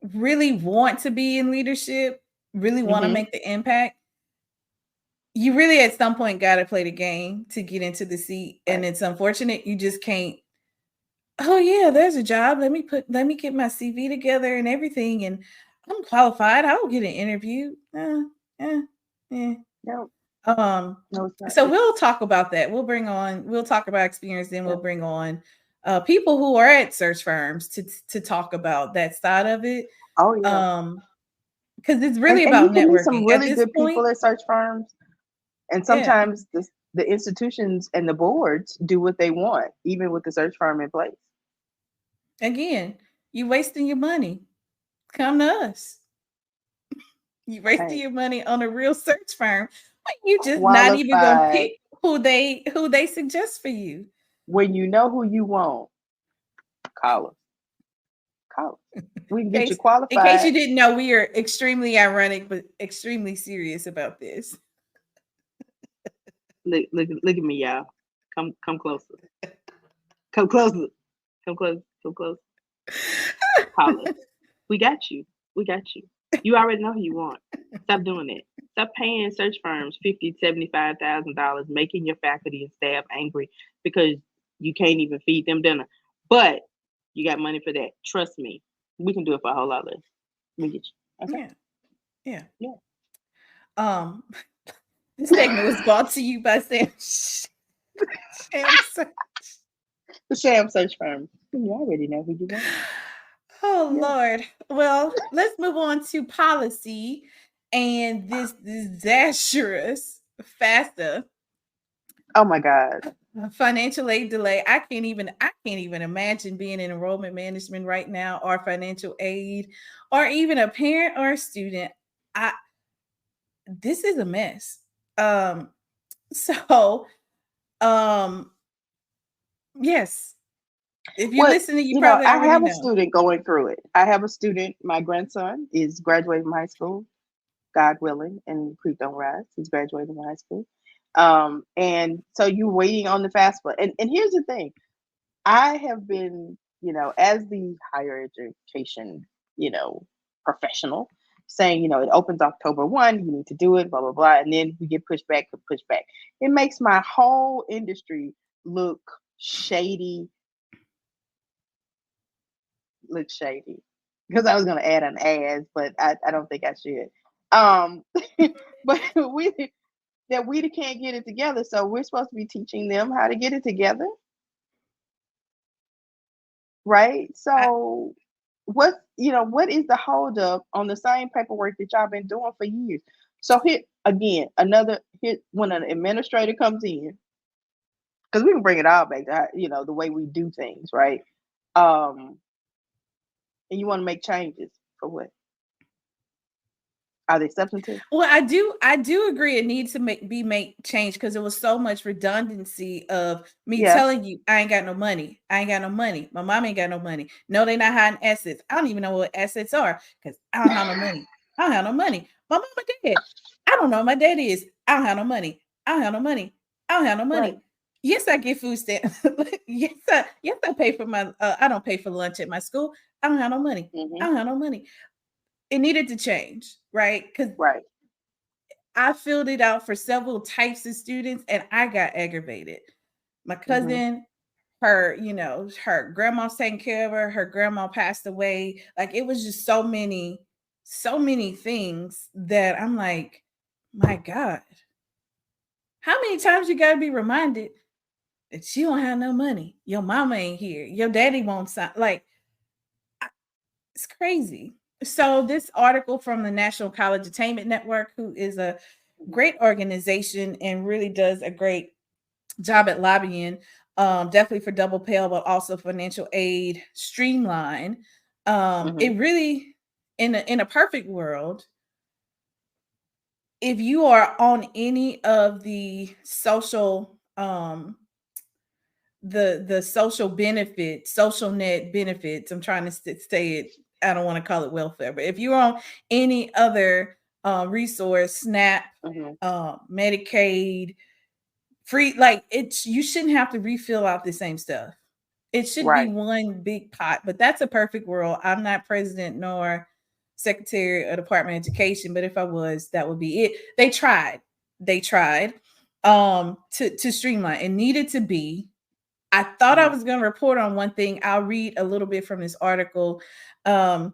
want to be in leadership, really want to make the impact, you really at some point got to play the game to get into the seat. And it's unfortunate you just can't, oh yeah, there's a job. Let me get my CV together and everything. And I'm qualified. I will get an interview. No. So we'll talk about that. We'll talk about experience, then we'll bring on people who are at search firms to talk about that side of it. Oh yeah. Because it's really about networking. Some really good people at search firms, and sometimes the institutions and the boards do what they want, even with the search firm in place. Again, you wasting your money. Come to us. You wasting your money on a real search firm. You just not even gonna pick who they suggest for you. When you know who you want, call us. We can get you qualified. In case you didn't know, we are extremely ironic but extremely serious about this. Look at me, y'all. Come closer. Come closer. Come close. Come close. Call us. We got you. We got you. You already know who you want. Stop doing it. Stop paying search firms $50,000, $75,000, making your faculty and staff angry because you can't even feed them dinner. But you got money for that. Trust me. We can do it for a whole lot less. We get you. Okay. Yeah. Yeah. This segment was brought to you by Sham Search. The sham search firm. You already know who you want. Oh, Yeah. Lord. Well, let's move on to policy and this disastrous FAFSA. Oh my God. Financial aid delay. I can't even imagine being in enrollment management right now, or financial aid, or even a parent or a student. This is a mess. So yes. If you're Well, listening, you probably I already have a know. student going through it. I have a student, my grandson is graduating from high school, God willing, and creek don't rise. He's graduating from high school. And so you're waiting on the FAFSA. And here's the thing. I have been, as the higher education, professional, saying, it opens October 1, you need to do it, blah, blah, blah. And then we get pushed back. It makes my whole industry look shady. Because I was going to add an as, but I don't think I should. But we can't get it together. So we're supposed to be teaching them how to get it together. Right. So what is the holdup on the same paperwork that y'all been doing for years? So here again, when an administrator comes in, because we can bring it all back to the way we do things, right? And you want to make changes for what? Are they substantive? Well, I do agree it needs to make change, because there was so much redundancy of me telling you I ain't got no money. My mom ain't got no money. No, they not hiding assets. I don't even know what assets are because I don't have no money. My mama dead. I don't know what my dad is. I don't have no money. Right. Yes, I get food stamps. yes, I pay for my I don't pay for lunch at my school. I don't have no money. Mm-hmm. It needed to change, right? Because Right. I filled it out for several types of students and I got aggravated. My cousin, her grandma's taking care of her. Her grandma passed away. Like, it was just so many things that I'm like, my God, how many times you got to be reminded that you don't have no money? Your mama ain't here. Your daddy won't sign. Like, it's crazy. So this article from the National College Attainment Network, who is a great organization and really does a great job at lobbying, definitely for double pay, but also financial aid streamline. It really, in a perfect world, if you are on any of the social the social benefits, social net benefits, I'm trying to say it, I don't want to call it welfare, but if you're on any other resource, SNAP, Medicaid, free, like, you shouldn't have to refill out the same stuff. It should be Right. one big pot, but that's a perfect world. I'm not president nor secretary of Department of Education, but if I was, that would be it. They tried to streamline. It needed to be. I thought I was going to report on one thing. I'll read a little bit from this article. There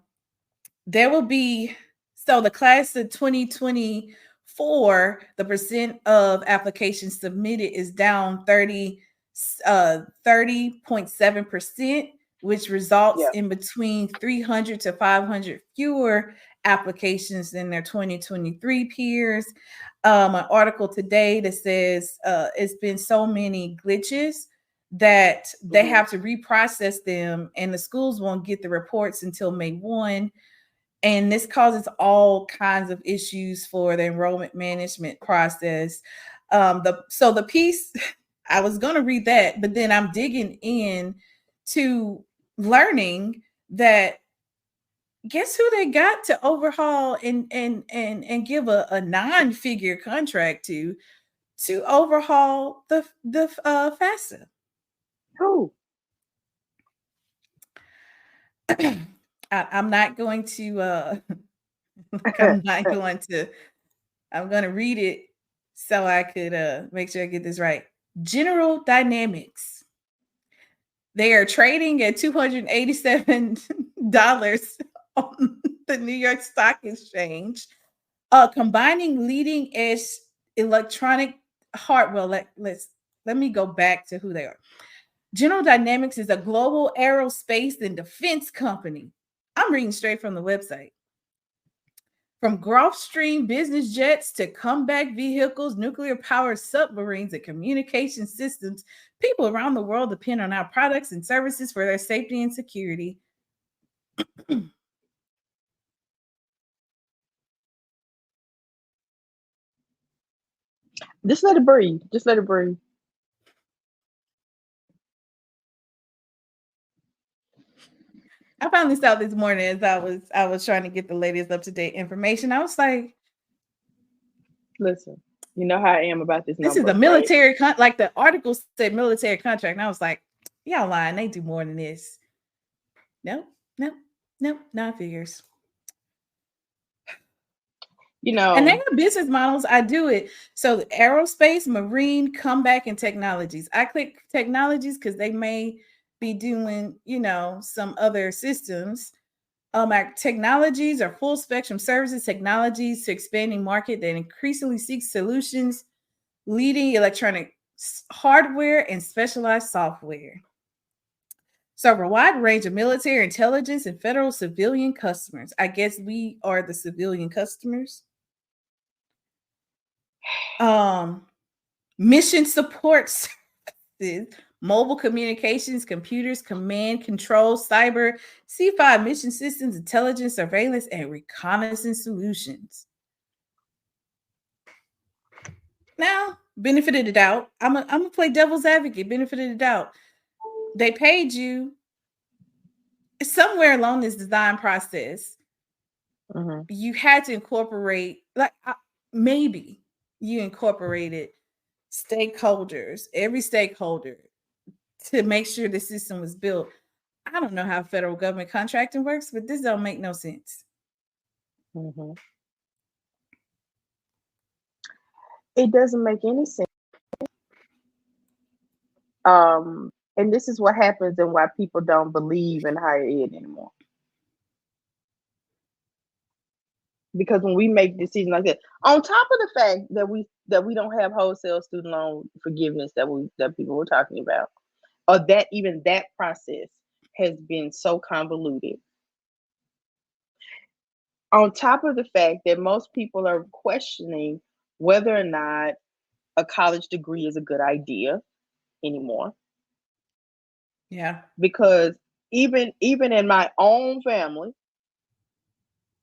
will be, so the class of 2024, the percent of applications submitted is down 30.7%, which results in between 300 to 500 fewer applications than their 2023 peers. An article today that says it's been so many glitches that they have to reprocess them, and the schools won't get the reports until May 1. And this causes all kinds of issues for the enrollment management process. The piece, I was going to read that, but then I'm digging in to learning that, guess who they got to overhaul and give a 9-figure contract to overhaul the FAFSA. Who? I'm not going to I'm not going to I'm going to read it so I could make sure I get this right. General Dynamics. They are trading at $287 on the New York Stock Exchange, combining leading edge electronic hardware. Let me go back to who they are. General Dynamics is a global aerospace and defense company. I'm reading straight from the website. From Gulfstream business jets to combat vehicles, nuclear powered submarines, and communication systems, people around the world depend on our products and services for their safety and security. Just let it breathe. Just let it breathe. I finally saw this morning as I was trying to get the latest up to date information. I was like, listen, you know how I am about this. This is a military like the article said military contract. And I was like, y'all lying. They do more than this. Nope, 9 figures. You know, and they have business models. I do it. So aerospace, marine, comeback, and technologies. I click technologies because they may be doing, some other systems. Our technologies are full spectrum services, technologies to expanding market that increasingly seeks solutions, leading electronic hardware and specialized software. So a wide range of military, intelligence, and federal civilian customers. I guess we are the civilian customers. Mission support services, mobile communications, computers, command, control, cyber, C5 mission systems, intelligence, surveillance, and reconnaissance solutions. Now, benefit of the doubt. I'm gonna play devil's advocate. Benefit of the doubt. They paid you somewhere along this design process. mm-hmm. You had to incorporate, maybe you incorporated stakeholders, every stakeholder, to make sure the system was built. I don't know how federal government contracting works, but this don't make no sense. Mm-hmm. It doesn't make any sense. And this is what happens and why people don't believe in higher ed anymore. Because when we make decisions like that, on top of the fact that we don't have wholesale student loan forgiveness that people were talking about, or that even that process has been so convoluted. On top of the fact that most people are questioning whether or not a college degree is a good idea anymore. Yeah. Because even in my own family,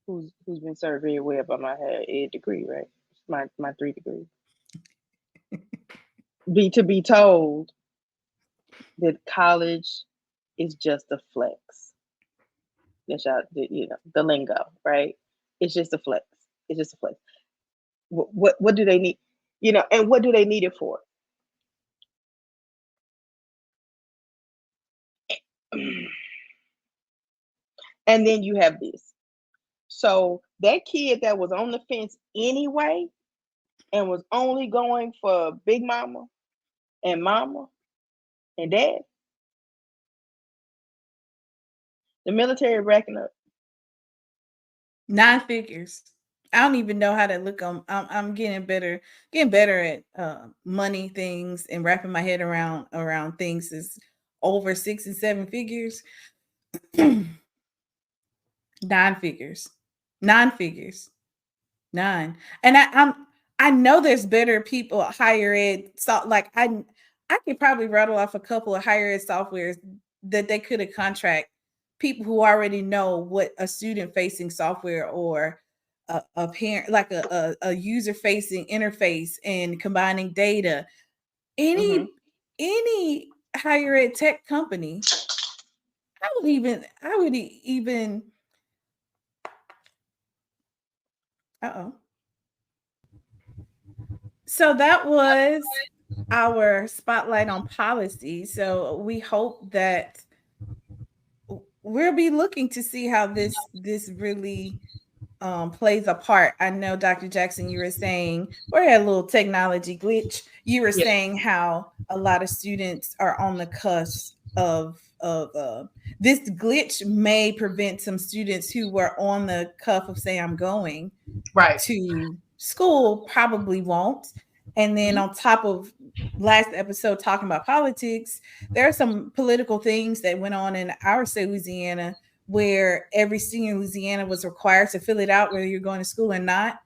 who's been served very well by my higher ed degree, right? My 3 degrees. to be told that college is just a flex. That's the lingo, right? It's just a flex. It's just a flex. What do they need? And what do they need it for? And then you have this. So that kid that was on the fence anyway and was only going for big mama and dad, the military racking up 9 figures. I don't even know how to look on. I'm getting better at money things and wrapping my head around things is over 6 and 7 figures. 9 figures. 9 figures. 9. And I know there's better people at higher ed. So like I could probably rattle off a couple of higher ed softwares that they could have contract people who already know what a student facing software or a parent, like a user facing interface and combining data. Any higher ed tech company, I would even So that was our spotlight on policy. So we hope that we'll be looking to see how this really plays a part. I know, Dr. Jackson, you were saying we had a little technology glitch. You were saying how a lot of students are on the cusp of this glitch may prevent some students who were on the cuff of saying I'm going to school probably won't. And then on top of last episode talking about politics, there are some political things that went on in our state of Louisiana where every student in Louisiana was required to fill it out whether you're going to school or not,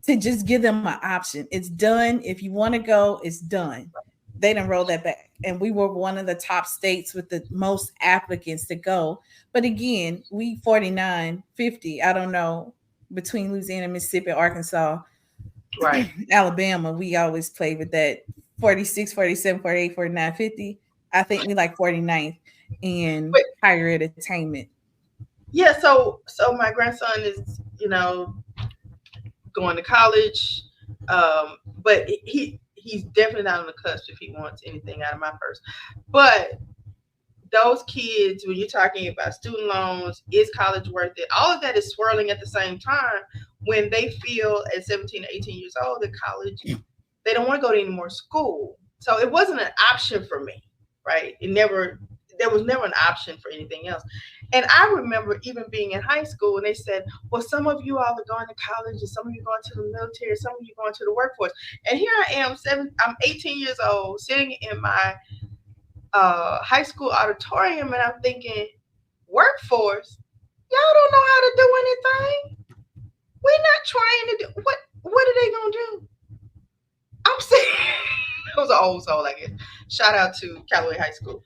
to just give them an option. It's done. If you want to go, it's done. They didn't roll that back. And we were one of the top states with the most applicants to go. But again, we 49, 50, I don't know, between Louisiana, Mississippi, Arkansas, Alabama, we always play with that 46, 47, 48, 49, 50. I think we like 49th in higher ed attainment. Yeah, so my grandson is, going to college, but he's definitely not on the cusp if he wants anything out of my purse. But those kids, when you're talking about student loans, is college worth it? All of that is swirling at the same time when they feel at 17 or 18 years old that college, they don't want to go to any more school. So it wasn't an option for me, right? There was never an option for anything else. And I remember even being in high school and they said, well, some of you all are going to college and some of you going to the military, some of you going to the workforce. And here I am, I'm 18 years old, sitting in my high school auditorium, and I'm thinking, workforce? Y'all don't know how to do anything. We're not trying to do, what are they going to do? I'm saying, I was an old soul, I guess. Shout out to Callaway High School.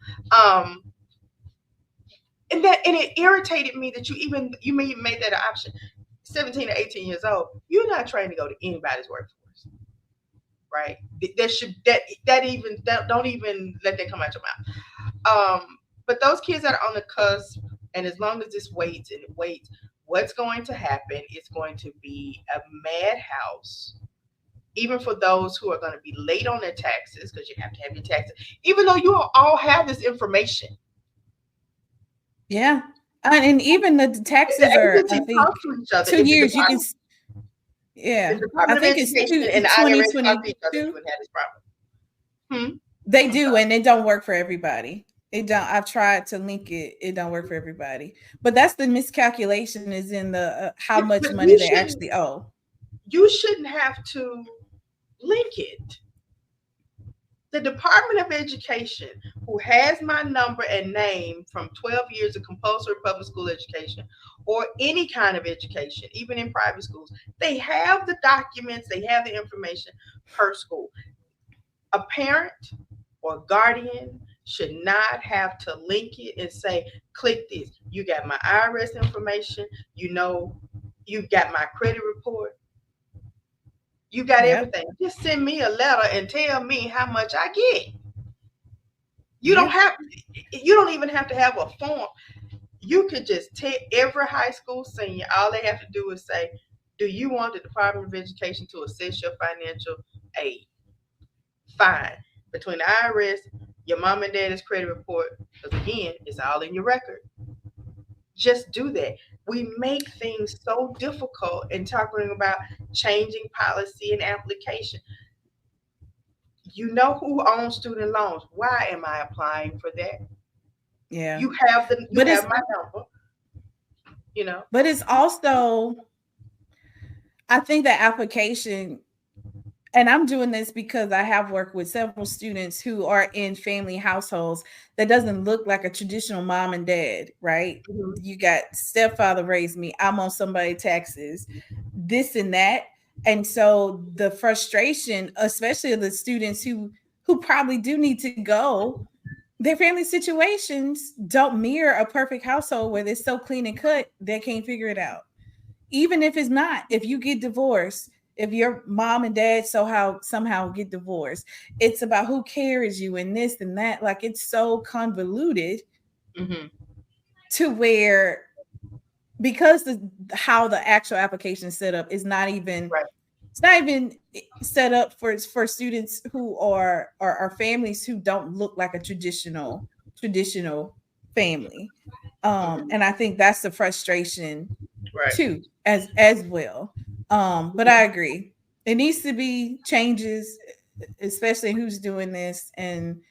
And it irritated me that you made that an option. 17 or 18 years old, you're not trying to go to anybody's workforce, right? Don't even let that come out your mouth. But those kids that are on the cusp, and as long as this waits and it waits, what's going to happen is going to be a madhouse. Even for those who are going to be late on their taxes, because you have to have your taxes, even though you all have this information. Yeah. And even the taxes are, I think, 2 years. You can, yeah. I think it's 2022. They do, and it don't work for everybody. It don't. I've tried to link it. It don't work for everybody. But that's the miscalculation is in the how much money they actually owe. You shouldn't have to link it. The Department of Education, who has my number and name from 12 years of compulsory public school education or any kind of education, even in private schools, they have the documents, they have the information per school. A parent or guardian should not have to link it and say, click this. You got my IRS information. You got my credit report. You got everything. Just send me a letter and tell me how much I get. You don't even have to have a form. You could just take every high school senior. All they have to do is say, do you want the Department of Education to assess your financial aid? Fine. Between the IRS, your mom and dad's credit report, because again, it's all in your record. Just do that. We make things so difficult in talking about changing policy and application. You know who owns student loans. Why am I applying for that? Yeah. You have my number. But it's also, I think the application, and I'm doing this because I have worked with several students who are in family households that doesn't look like a traditional mom and dad, right? Mm-hmm. You got stepfather raised me, I'm on somebody's taxes, this and that. And so the frustration, especially of the students who probably do need to go, their family situations don't mirror a perfect household where they're so clean and cut, they can't figure it out. Even if it's not, if you get divorced, if your mom and dad somehow get divorced, it's about who carries you and this and that. Like, it's so convoluted to where, because how the actual application is set up is not even it's not even set up for students who are families who don't look like a traditional family. And I think that's the frustration Right. too, as well. But I agree. It needs to be changes, especially who's doing this. And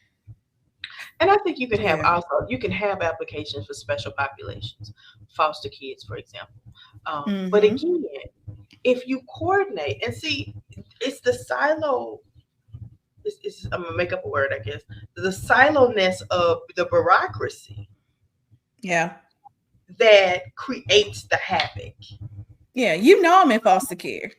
I think you can have Yeah. applications for special populations, foster kids, for example. But Mhm. again, if you coordinate and see, it's the silo. I'm gonna make up a word, I guess. The silo-ness of the bureaucracy Yeah. that creates the havoc, Yeah. You know I'm in foster care.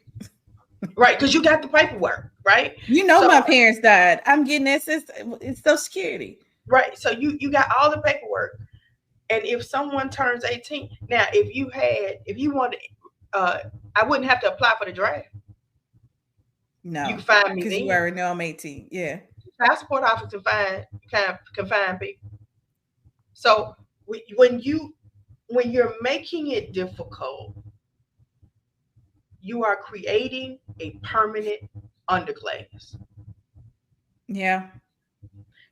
right? Because you got the paperwork, right? You know So, my parents died. I'm getting it's Social Security. right. So you got all the paperwork, and if someone turns 18, now if you wanted, I wouldn't have to apply for the draft. You No, can find me because you then. already know I'm 18. Yeah. Passport office can find people. So when you're making it difficult, you are creating a permanent underclass. Yeah.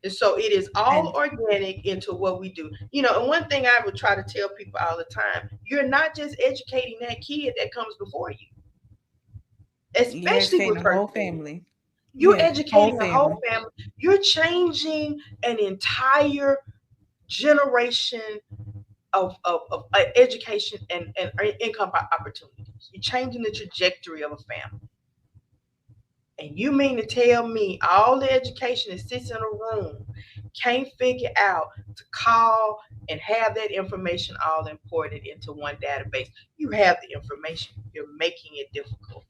And so it is all And organic into what we do. And one thing I would try to tell people all the time, you're not just educating that kid that comes before you, you're especially educating with the first whole grade. family. You're Yeah. educating a whole family. You're changing an entire generation of education and income opportunities. You're changing the trajectory of a family. And you mean to tell me all the education that sits in a room can't figure out to call and have that information all imported into one database? You have the information. You're making it difficult.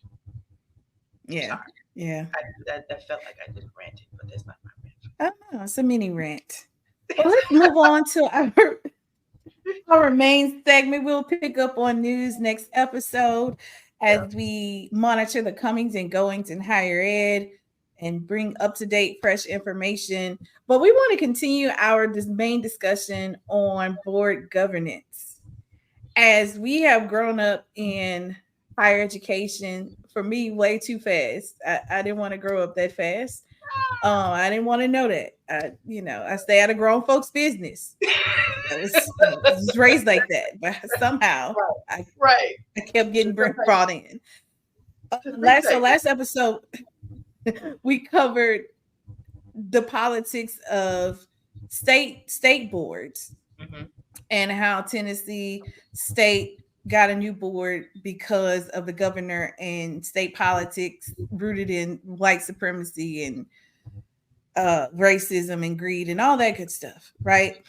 Yeah. Sorry. Yeah. That felt like I just ranted, but that's not my rant. Oh, it's a mini rant. Well, let's move on to our main segment. We'll pick up on news next episode as we monitor the comings and goings in higher ed and bring up-to-date, fresh information. But we want to continue this main discussion on board governance. As we have grown up in higher education, for me, way too fast. I didn't want to grow up that fast. I didn't want to know that. I stay out of grown folks' business. I was raised like that, but somehow I kept getting brought in. Last episode, we covered the politics of state boards and how Tennessee State got a new board because of the governor and state politics rooted in white supremacy and racism and greed and all that good stuff, right?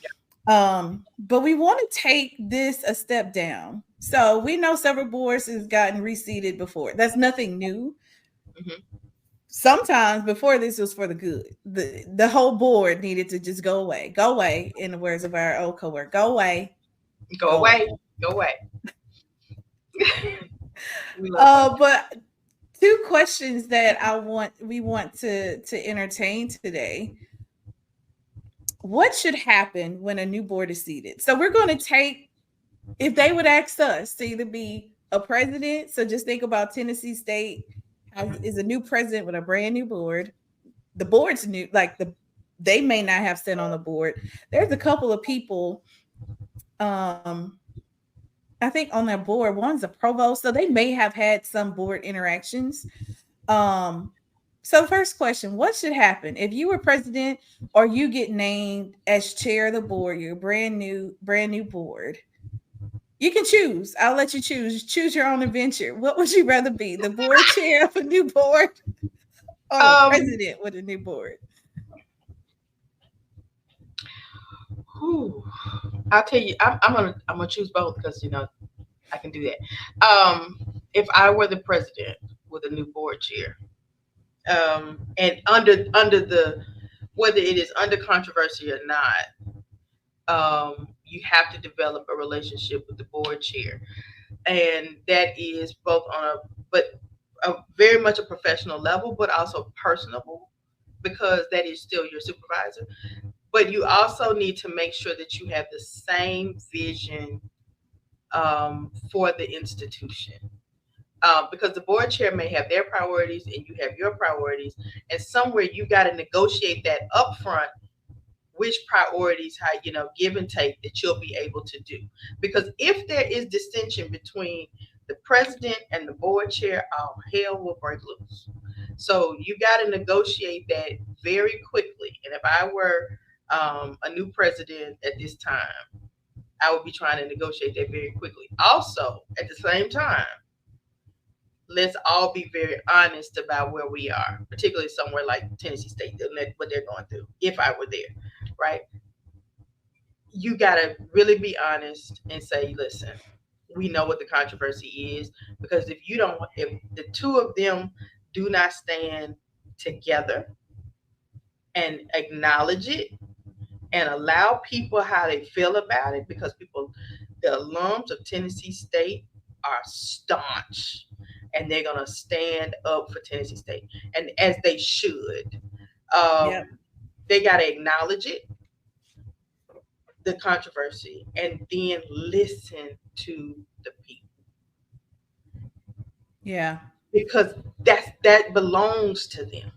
But we want to take this a step down. So we know several boards has gotten reseated before. That's nothing new. Sometimes before this was for the good. The whole board needed to just go away. Go away, in the words of our old coworker. Go away. Go away. Go away. But two questions that we want to entertain today. What should happen when a new board is seated? So we're going to take, if they would ask us to either be a president, so just think about Tennessee State is a new president with a brand new board. The board's new, they may not have sit on the board. There's a couple of people, I think on their board, one's a provost, so they may have had some board interactions. So first question, what should happen if you were president or you get named as chair of the board, you're brand new board? You can choose. I'll let you choose. Choose your own adventure. What would you rather be? The board chair of a new board or the president with a new board? I'll tell you, I'm gonna choose both because I can do that. If I were the president with a new board chair, and under the whether it is under controversy or not, you have to develop a relationship with the board chair, and that is both on a very much a professional level, but also personable, because that is still your supervisor. But you also need to make sure that you have the same vision for the institution. Because the board chair may have their priorities and you have your priorities, and somewhere you got to negotiate that upfront which priorities, how, give and take that you'll be able to do. Because if there is dissension between the president and the board chair, all hell will break loose. So you got to negotiate that very quickly. And if I were a new president at this time, I would be trying to negotiate that very quickly. Also, at the same time, let's all be very honest about where we are, particularly somewhere like Tennessee State, what they're going through, if I were there, right? You got to really be honest and say, listen, we know what the controversy is, because if the two of them do not stand together and acknowledge it and allow people how they feel about it, because the alums of Tennessee State are staunch and they're going to stand up for Tennessee State, and as they should. They got to acknowledge it, the controversy, and then listen to the people. Yeah. Because that belongs to them.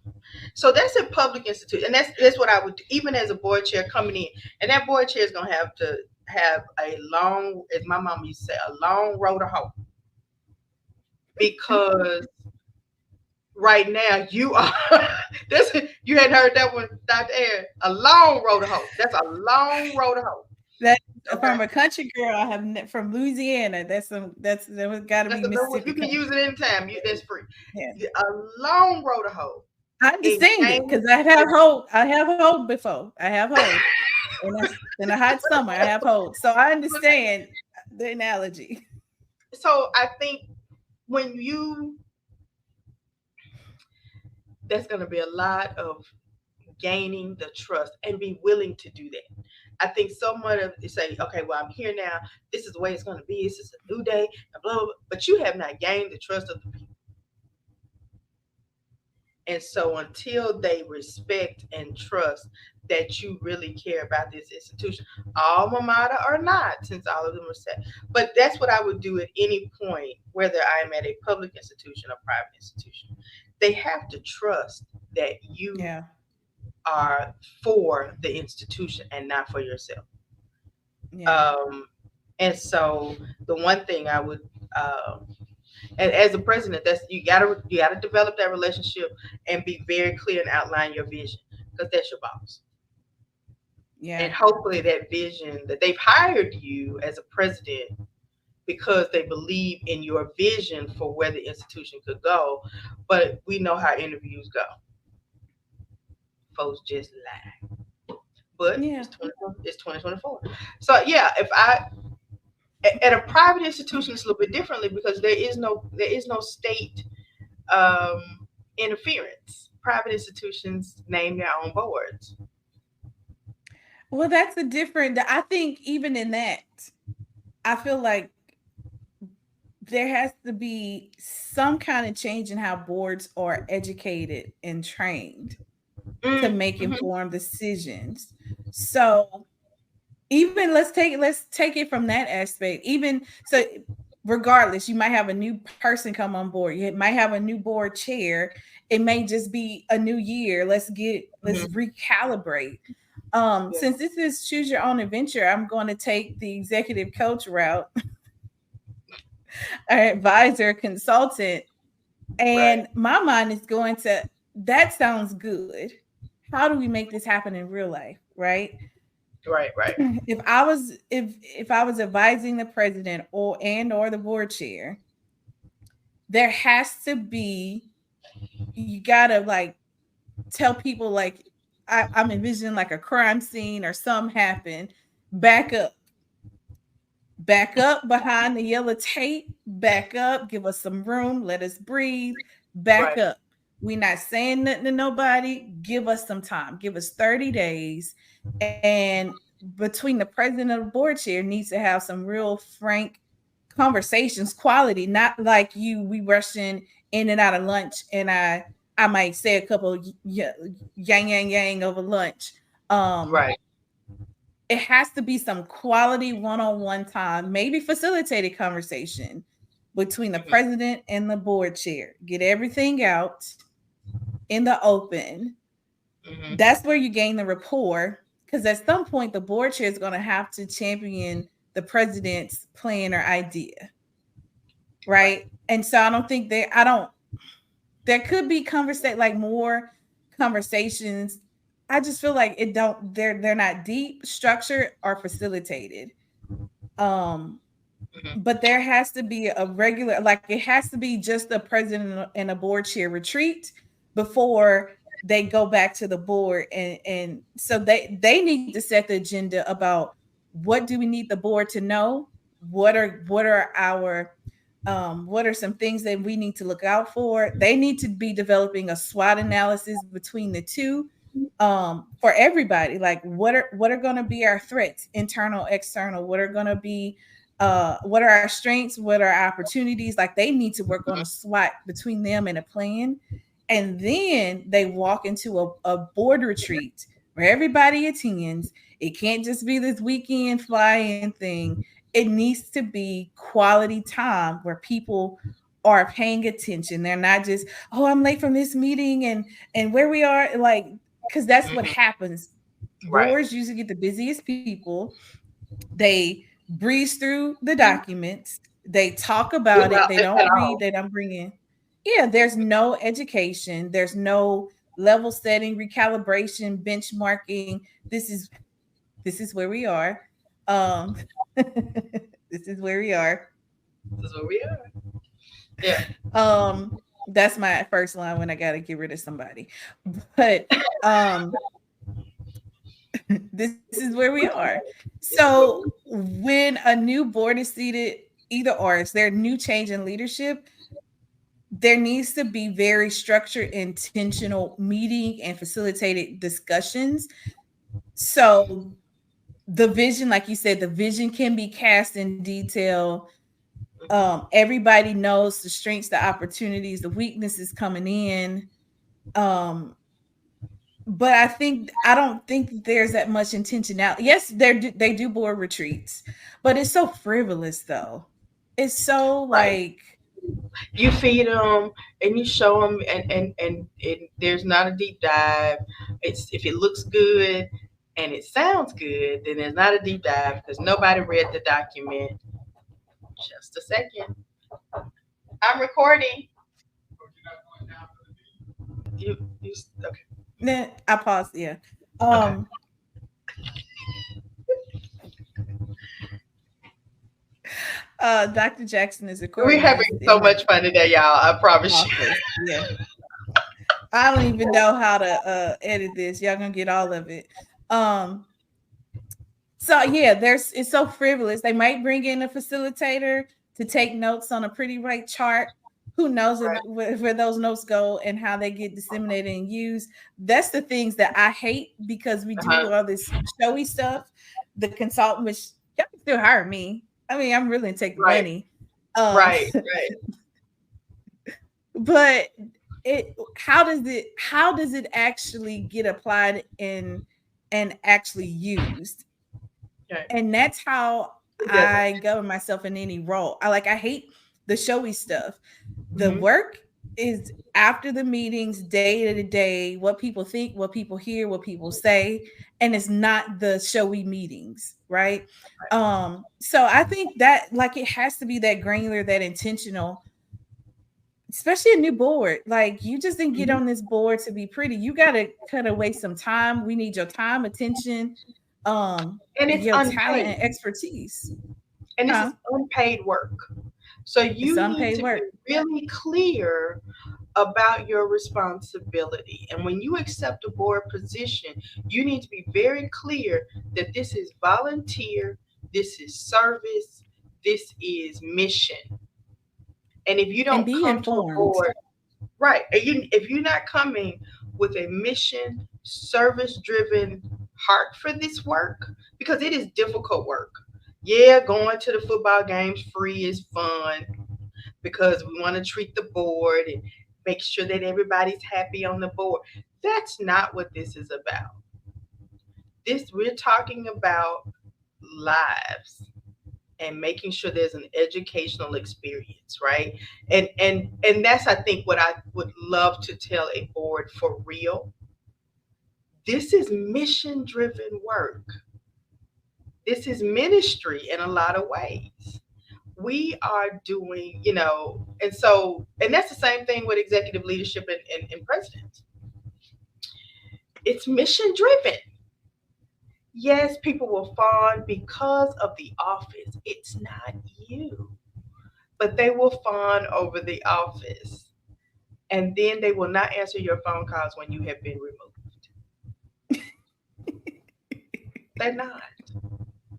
So that's a public institution. And that's what I would do, even as a board chair coming in. And that board chair is going to have a long, as my mom used to say, a long road to hoe. Because right now you are, you hadn't heard that one, Dr. Erin, a long road to hoe. That's a long road to hoe. That from a country girl, I have from Louisiana. That got to be Mississippi. You can use it anytime. That's free. Yeah. A long road to hoe. I understand it because I have hope. I have hope before. I have hope. In a hot summer, I have hope. So I understand the analogy. So I think that's going to be a lot of gaining the trust and be willing to do that. I think someone of they say, okay, well, I'm here now. This is the way it's going to be. This is a new day, and blah, blah, blah. But you have not gained the trust of the people. And so until they respect and trust that you really care about this institution, alma mater or not, since all of them are set. But that's what I would do at any point, whether I'm at a public institution or private institution. They have to trust that you are for the institution and not for yourself. And so the one thing I would and as a president, that's you gotta develop that relationship and be very clear and outline your vision, because that's your boss. And hopefully that vision that they've hired you as a president because they believe in your vision for where the institution could go. But we know how interviews go. Folks just lie. But it's 2024. So if I at a private institution, it's a little bit differently because there is no state interference. Private institutions name their own boards. Well, that's a different. I think even in that, I feel like there has to be some kind of change in how boards are educated and trained to make informed decisions. So even let's take it from that aspect. Even so, regardless, you might have a new person come on board. You might have a new board chair. It may just be a new year. Let's recalibrate. Since this is choose your own adventure, I'm going to take the executive coach route, or advisor, consultant, and my mind is going to, that sounds good. How do we make this happen in real life? Right. If I was advising the president or the board chair, there has to be, you gotta tell people I'm envisioning a crime scene or something happened. Back up behind the yellow tape. Back up, give us some room, let us breathe. Back up. We're not saying nothing to nobody. Give us some time. Give us 30 days. And between the president and the board chair needs to have some real frank conversations, quality, not like we rushing in and out of lunch. And I might say a couple yang over lunch. It has to be some quality one-on-one time, maybe facilitated conversation between the president and the board chair. Get everything out in the open. That's where you gain the rapport. because at some point the board chair is going to have to champion the president's plan or idea, right? And so I don't think there could be more conversations. I just feel like they're not deep, structured, or facilitated. But there has to be a regular, it has to be just the president and a board chair retreat before they go back to the board, and so they need to set the agenda about what do we need the board to know, what are our what are some things that we need to look out for. They need to be developing a SWOT analysis between the two, for everybody. Like what are going to be our threats, internal, external? What are going to be what are our strengths? What are our opportunities? Like they need to work on a SWOT between them and a plan. And then they walk into a board retreat where everybody attends. It can't just be this weekend fly-in thing. It needs to be quality time where people are paying attention. They're not just, oh, I'm late from this meeting and where we are, because that's what happens. Right. Boards usually get the busiest people. They breeze through the documents. They talk about it. They don't read. They don't bring in. Yeah, there's no education. There's no level setting, recalibration, benchmarking. This is where we are. This is where we are. This is where we are. Yeah. That's my first line when I gotta get rid of somebody. But this is where we are. So when a new board is seated, either or, is there a new change in leadership? There needs to be very structured, intentional meeting and facilitated discussions. So the vision, like you said, the vision can be cast in detail. Everybody knows the strengths, the opportunities, the weaknesses coming in. But I don't think there's that much intentionality. Yes, they do board retreats, but it's so frivolous though. It's so like you feed them and you show them, and there's not a deep dive. It's if it looks good and it sounds good, then there's not a deep dive because nobody read the document. Just a second. I'm recording. You okay. Then I paused. Yeah. Okay. Dr. Jackson is recording. We're having so much fun today, y'all. I promise you. Yeah. I don't even know how to edit this. Y'all gonna get all of it. So yeah, it's so frivolous. They might bring in a facilitator to take notes on a pretty white chart. Who knows where those notes go and how they get disseminated and used. That's the things that I hate because we do all this showy stuff. The consultant, which y'all can still hire me. I mean, I'm willing to take the money. Right. But how does it actually get applied and actually used? Okay. And that's how I govern myself in any role. I hate the showy stuff. The work is after the meetings, day to day, what people think, what people hear, what people say, and it's not the showy meetings, right? So I think that it has to be that granular, that intentional, especially a new board. Like you just didn't get on this board to be pretty. You got to cut away some time. We need your time, attention, and it's your unpaid talent and expertise. And this is unpaid work. So you need to be really clear about your responsibility. And when you accept a board position, you need to be very clear that this is volunteer, this is service, this is mission. And if you don't come to a board, if you're not coming with a mission, service-driven heart for this work, because it is difficult work. Yeah, going to the football games free is fun because we want to treat the board and make sure that everybody's happy on the board. That's not what this is about. We're talking about lives and making sure there's an educational experience, right? And that's, I think, what I would love to tell a board for real. This is mission-driven work. This is ministry in a lot of ways. We are doing, and that's the same thing with executive leadership and presidents. It's mission-driven. Yes, people will fawn because of the office. It's not you. But they will fawn over the office. And then they will not answer your phone calls when you have been removed. They're not.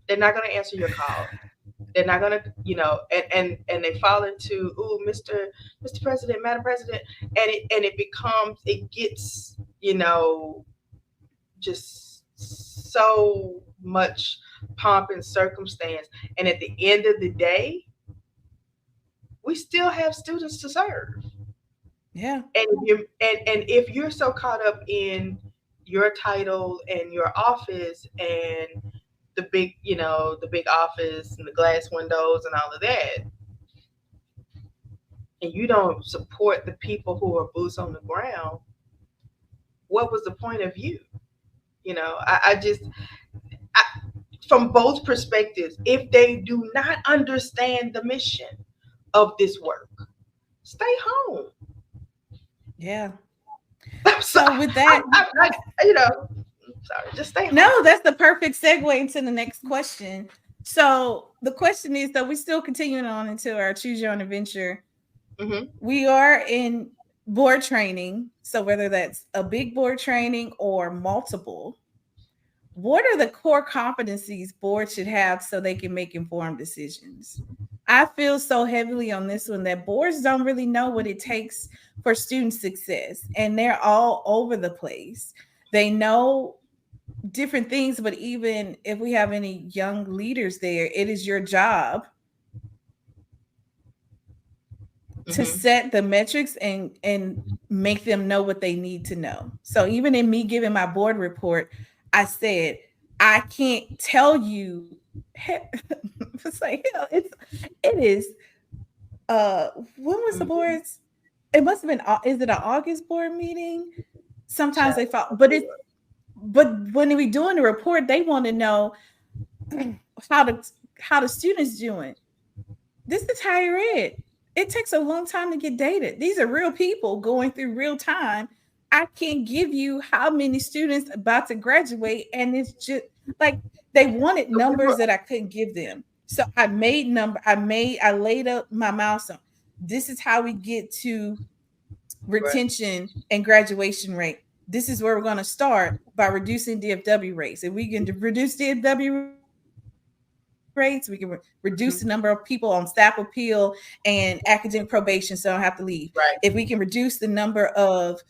They're not going to answer your call. They're not going to, and they fall into, Mr. President, Madam President, and it gets, just so much pomp and circumstance. And at the end of the day, we still have students to serve. Yeah. And if you're so caught up in your title and your office and the big office and the glass windows and all of that, and you don't support the people who are boots on the ground, what was the point of you? From both perspectives, if they do not understand the mission of this work, stay home. Yeah. So with that, sorry, just stay home. No, that's the perfect segue into the next question. So the question is that we're still continuing on into our Choose Your Own Adventure. Mm-hmm. We are in board training. So whether that's a big board training or multiple, what are the core competencies boards should have so they can make informed decisions? I feel so heavily on this one that boards don't really know what it takes for student success, and they're all over the place. They know different things, but even if we have any young leaders there, it is your job to set the metrics and make them know what they need to know. So even in me giving my board report, I said, I can't tell you. It's like, it is. When was the boards? It must have been. Is it an August board meeting? Sometimes they follow, but when we doing the report, they want to know how the students doing. This is higher ed. It takes a long time to get data. These are real people going through real time. I can't give you how many students about to graduate, and it's just like they wanted numbers that I couldn't give them. So I laid up my milestone. This is how we get to retention and graduation rate. This is where we're going to start by reducing DFW rates. If we can reduce DFW rates, we can reduce the number of people on staff appeal and academic probation so I don't have to leave. Right. If we can reduce the number of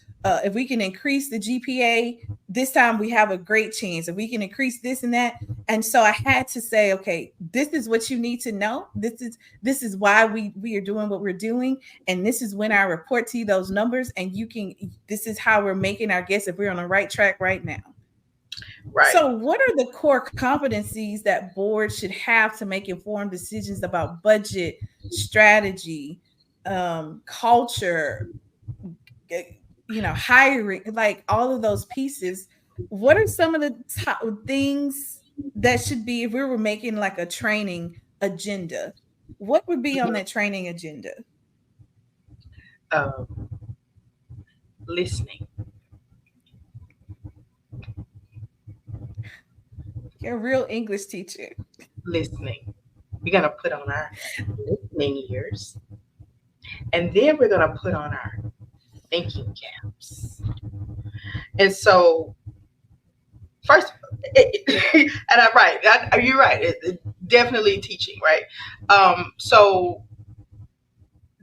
if we can increase the GPA, this time we have a great chance. If we can increase this and that. And so I had to say, okay, this is what you need to know. This is why we are doing what we're doing. And this is when I report to you those numbers. And this is how we're making our guess if we're on the right track right now. Right. So what are the core competencies that boards should have to make informed decisions about budget, strategy, culture, hiring, like all of those pieces? What are some of the top things that should be, if we were making like a training agenda, what would be on that training agenda? Listening. You're a real English teacher. Listening. We're going to put on our listening ears, and then we're going to put on our thinking caps. And so first, and I'm right. You're right. It's definitely teaching, right? So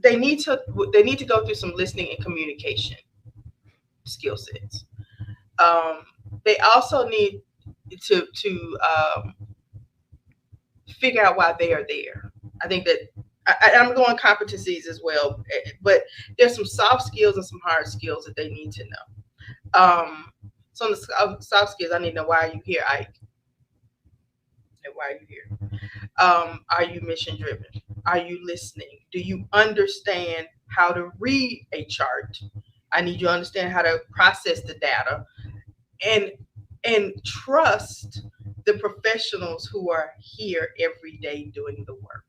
they need to go through some listening and communication skill sets. They also need to figure out why they are there. I think that I'm going competencies as well, but there's some soft skills and some hard skills that they need to know. So on the soft skills, I need to know, why are you here, Ike? And why are you here? Are you mission driven? Are you listening? Do you understand how to read a chart? I need you to understand how to process the data. and trust the professionals who are here every day doing the work.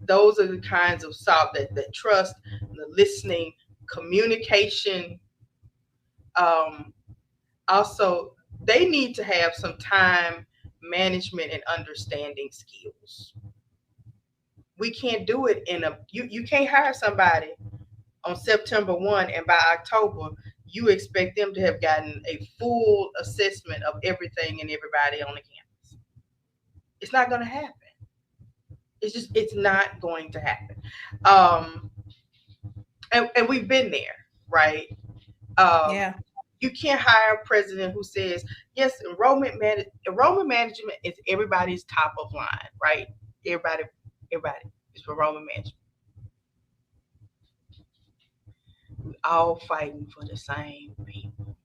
Those are the kinds of that trust, the listening, communication. Also, they need to have some time management and understanding skills. We can't do it you can't hire somebody on September 1 and by October you expect them to have gotten a full assessment of everything and everybody on the campus. It's not going to happen. It's not going to happen. And we've been there, right? Yeah. You can't hire a president who says, yes, enrollment management is everybody's top of line, right? Everybody is for enrollment management. We're all fighting for the same people,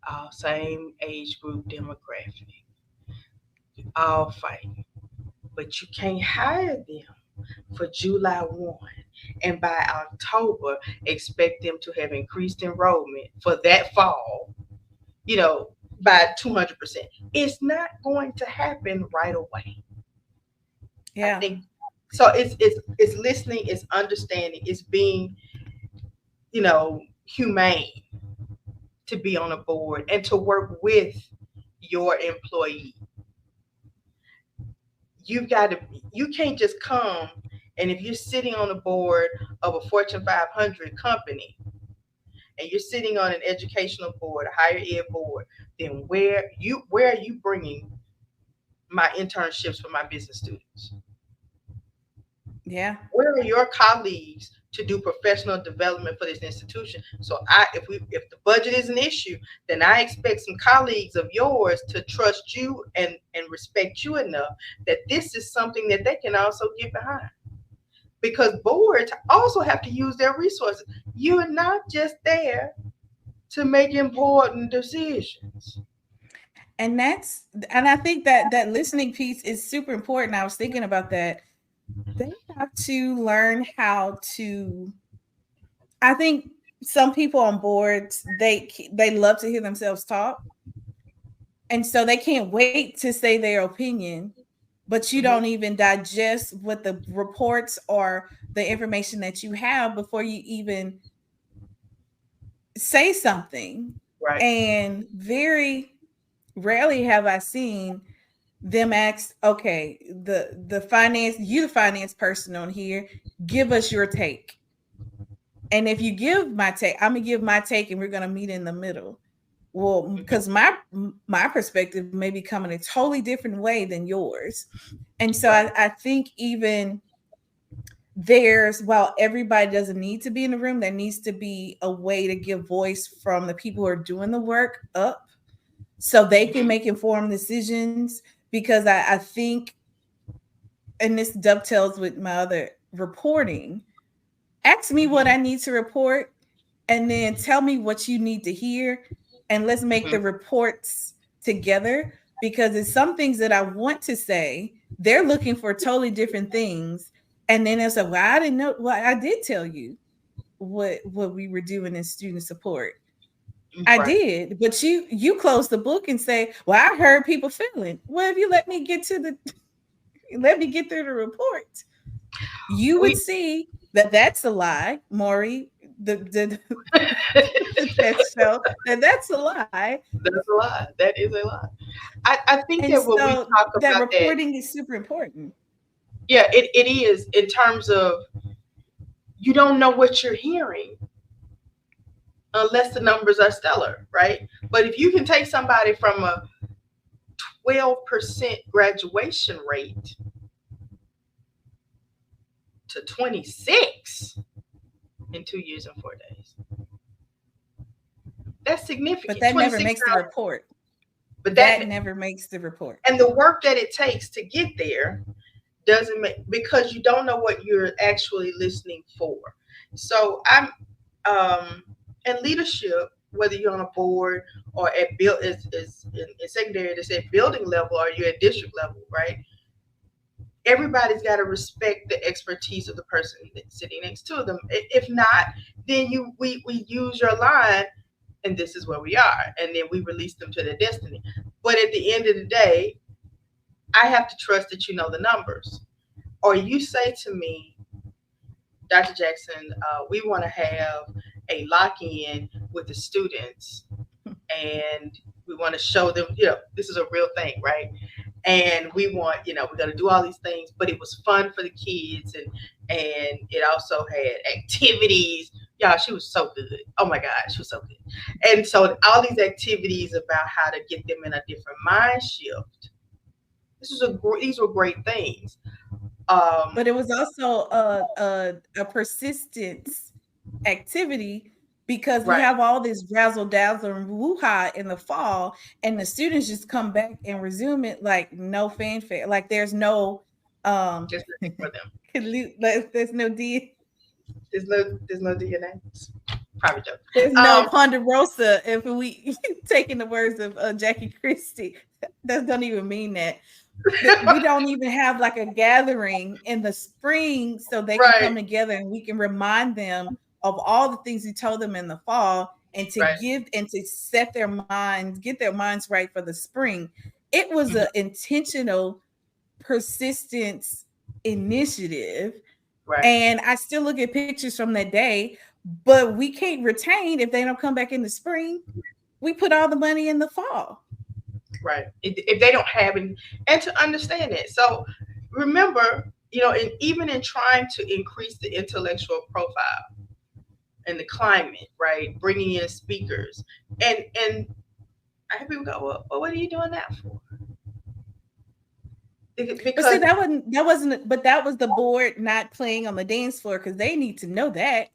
all same age group demographic, all fighting. But you can't hire them for July 1 and by October expect them to have increased enrollment for that fall, by 200%. It's not going to happen right away. Yeah. I think so. It's listening, it's understanding, it's being, humane to be on a board and to work with your employee. You can't just come, and if you're sitting on the board of a Fortune 500 company and you're sitting on an educational board, a higher ed board, then where are you bringing my internships for my business students? Yeah. Where are your colleagues to do professional development for this institution? So if the budget is an issue, then I expect some colleagues of yours to trust you and respect you enough that this is something that they can also get behind. Because boards also have to use their resources. You're not just there to make important decisions. And I think that listening piece is super important. I was thinking about that. They have to learn how to. I think some people on boards, they love to hear themselves talk, and so they can't wait to say their opinion. But you don't even digest what the reports or the information that you have before you even say something. Right. And very rarely have I seen them ask, okay, the finance person on here, give us your take. And if you give my take, I'm gonna give my take and we're gonna meet in the middle. Well, because my perspective may be coming a totally different way than yours. And so I think even while everybody doesn't need to be in the room, there needs to be a way to give voice from the people who are doing the work up so they can make informed decisions. Because I think, and this dovetails with my other reporting, ask me what I need to report and then tell me what you need to hear. And let's make the reports together, because it's some things that I want to say. They're looking for totally different things. And then it's like, well, I didn't know. Well, I did tell you what we were doing in student support. I did, but you close the book and say, well, I heard people feeling. Well, if you let me get through the report, you would see that's a lie, Maury. That's a lie. That's a lie. That is a lie. I think that when we talk about that reporting is super important. Yeah, it is, in terms of you don't know what you're hearing unless the numbers are stellar, right? But if you can take somebody from a 12% graduation rate to 26 in 2 years and 4 days, that's significant. But that never makes the report. But that never makes the report. And the work that it takes to get there doesn't make, because you don't know what you're actually listening for. So I'm in leadership, whether you're on a board or at in secondary, they say building level, or you're at district level, right? everybody's got to respect the expertise of the person that's sitting next to them. If not, then we use your line, and this is where we are, and then we release them to their destiny. But at the end of the day, I have to trust that you know the numbers. Or you say to me, Dr. Jackson, we want to have a lock-in with the students, and we want to show them, this is a real thing, right? And we want, we're going to do all these things, but it was fun for the kids, and it also had activities. Y'all, she was so good. Oh my God, she was so good. And so all these activities about how to get them in a different mind shift. These were great things. But it was also a persistence activity, because we have all this razzle dazzle and woo-ha in the fall, and the students just come back and resume it like no fanfare. Like there's no just for them. There's no DNA. Probably joke. There's no Ponderosa. If we taking the words of Jackie Christie, that don't even mean that. We don't even have like a gathering in the spring so they can come together and we can remind them of all the things we told them in the fall, and to give and to set their minds, get their minds right for the spring. It was an intentional persistence initiative. And I still look at pictures from that day, but we can't retain if they don't come back in the spring. We put all the money in the fall. Right. If they don't have it, and to understand it. So remember, and even in trying to increase the intellectual profile and the climate, right? Bringing in speakers, and I have people go, well, what are you doing that for? Because see, that wasn't, but that was the board not playing on the dance floor, because they need to know that.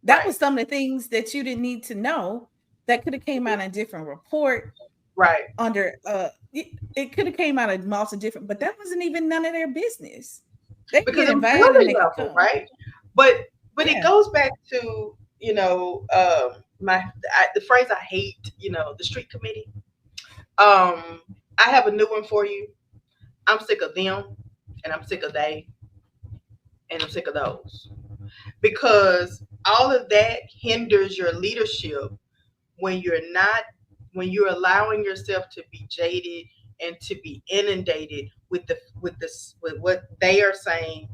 That was some of the things that you didn't need to know that could have came out in a different report. Right. Under it could have came out of multiple different, but that wasn't even none of their business. They because get invited and they level, right? But it goes back to the phrase I hate, the street committee. I have a new one for you. I'm sick of them, and I'm sick of they, and I'm sick of those, because all of that hinders your leadership when you're allowing yourself to be jaded and to be inundated with what they are saying,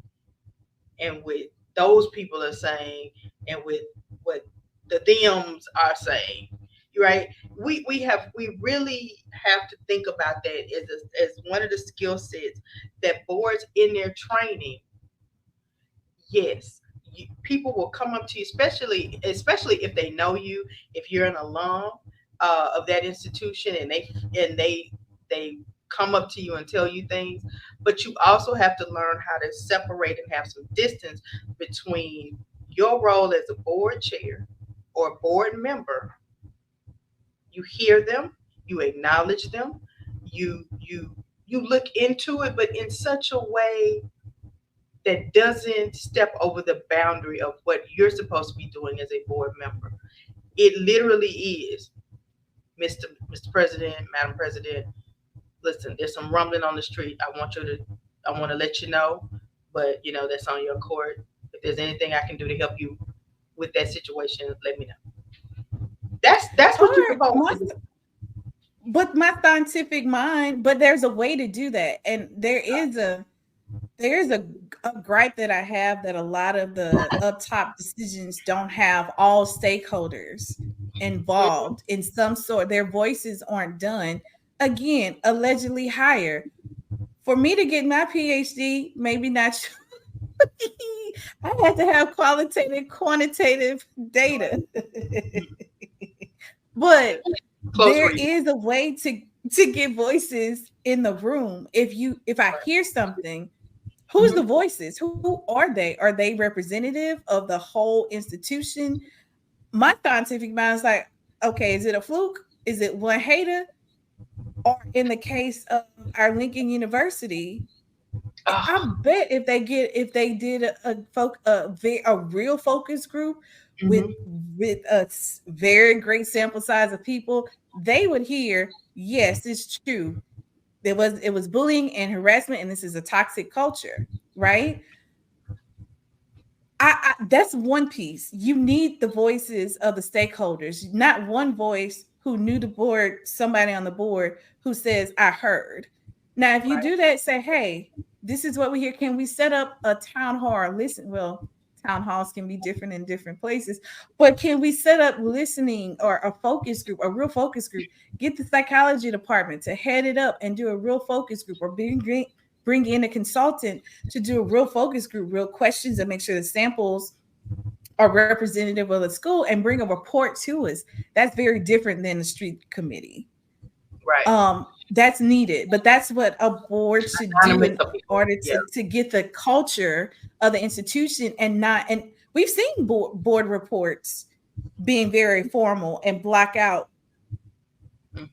and with those people are saying, and with what the thems are saying, right? We really have to think about that as one of the skill sets that boards in their training. Yes, people will come up to you, especially if they know you, if you're an alum of that institution, and they come up to you and tell you things. But you also have to learn how to separate and have some distance between your role as a board chair or board member. You hear them, you acknowledge them, you look into it, but in such a way that doesn't step over the boundary of what you're supposed to be doing as a board member. It literally is, Mr. President, Madam President, listen, there's some rumbling on the street. I want to let you know, but that's on your court. If there's anything I can do to help you with that situation, let me know. That's what you're supposed to do. But my scientific mind, but there's a way to do that. And there's a gripe that I have, that a lot of the up top decisions don't have all stakeholders involved in some sort. Their voices aren't done. Again, allegedly higher. For me to get my PhD, maybe not. I had to have quantitative data. But there is a way to get voices in the room. If I hear something, who's the voices? Who are they? Are they representative of the whole institution? My scientific mind is like, okay, is it a fluke? Is it one hater? Or in the case of our Lincoln University, I bet if they did a real focus group with a very great sample size of people, they would hear, yes, it's true. it was bullying and harassment, and this is a toxic culture, right? That's one piece. You need the voices of the stakeholders, not one voice who knew the board, somebody on the board who says, I heard. Now, if you do that, say, hey, this is what we hear. Can we set up a town hall? Listen, well, town halls can be different in different places, but can we set up listening or a focus group, a real focus group? Get the psychology department to head it up and do a real focus group, or bring in a consultant to do a real focus group, real questions, and make sure the samples are representative of the school, and bring a report to us. That's very different than the street committee. Right. That's needed, but that's what a board should do in order to get the culture of the institution, and we've seen board reports being very formal and block out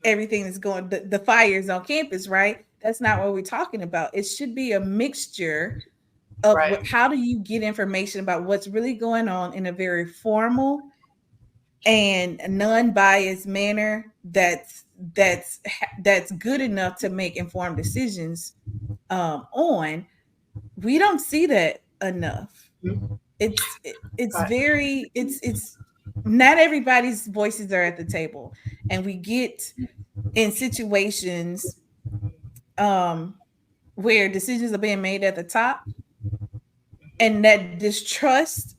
everything that's going, the fires on campus, right? That's not what we're talking about. It should be a mixture of how do you get information about what's really going on in a very formal and non-biased manner that's good enough to make informed decisions on. We don't see that enough. It's very not everybody's voices are at the table, and we get in situations where decisions are being made at the top, and that distrust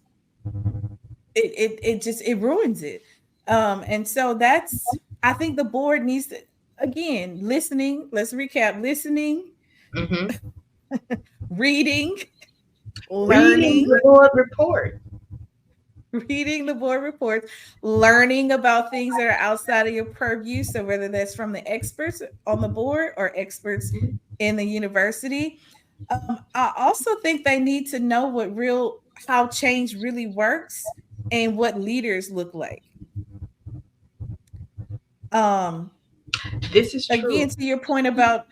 it ruins it. And so I think the board needs to, again, listening. Let's recap: listening, reading the board report. Reading the board reports, learning about things that are outside of your purview. So whether that's from the experts on the board or experts in the university. I also think they need to know how change really works and what leaders look like. This is true. Again, to your point about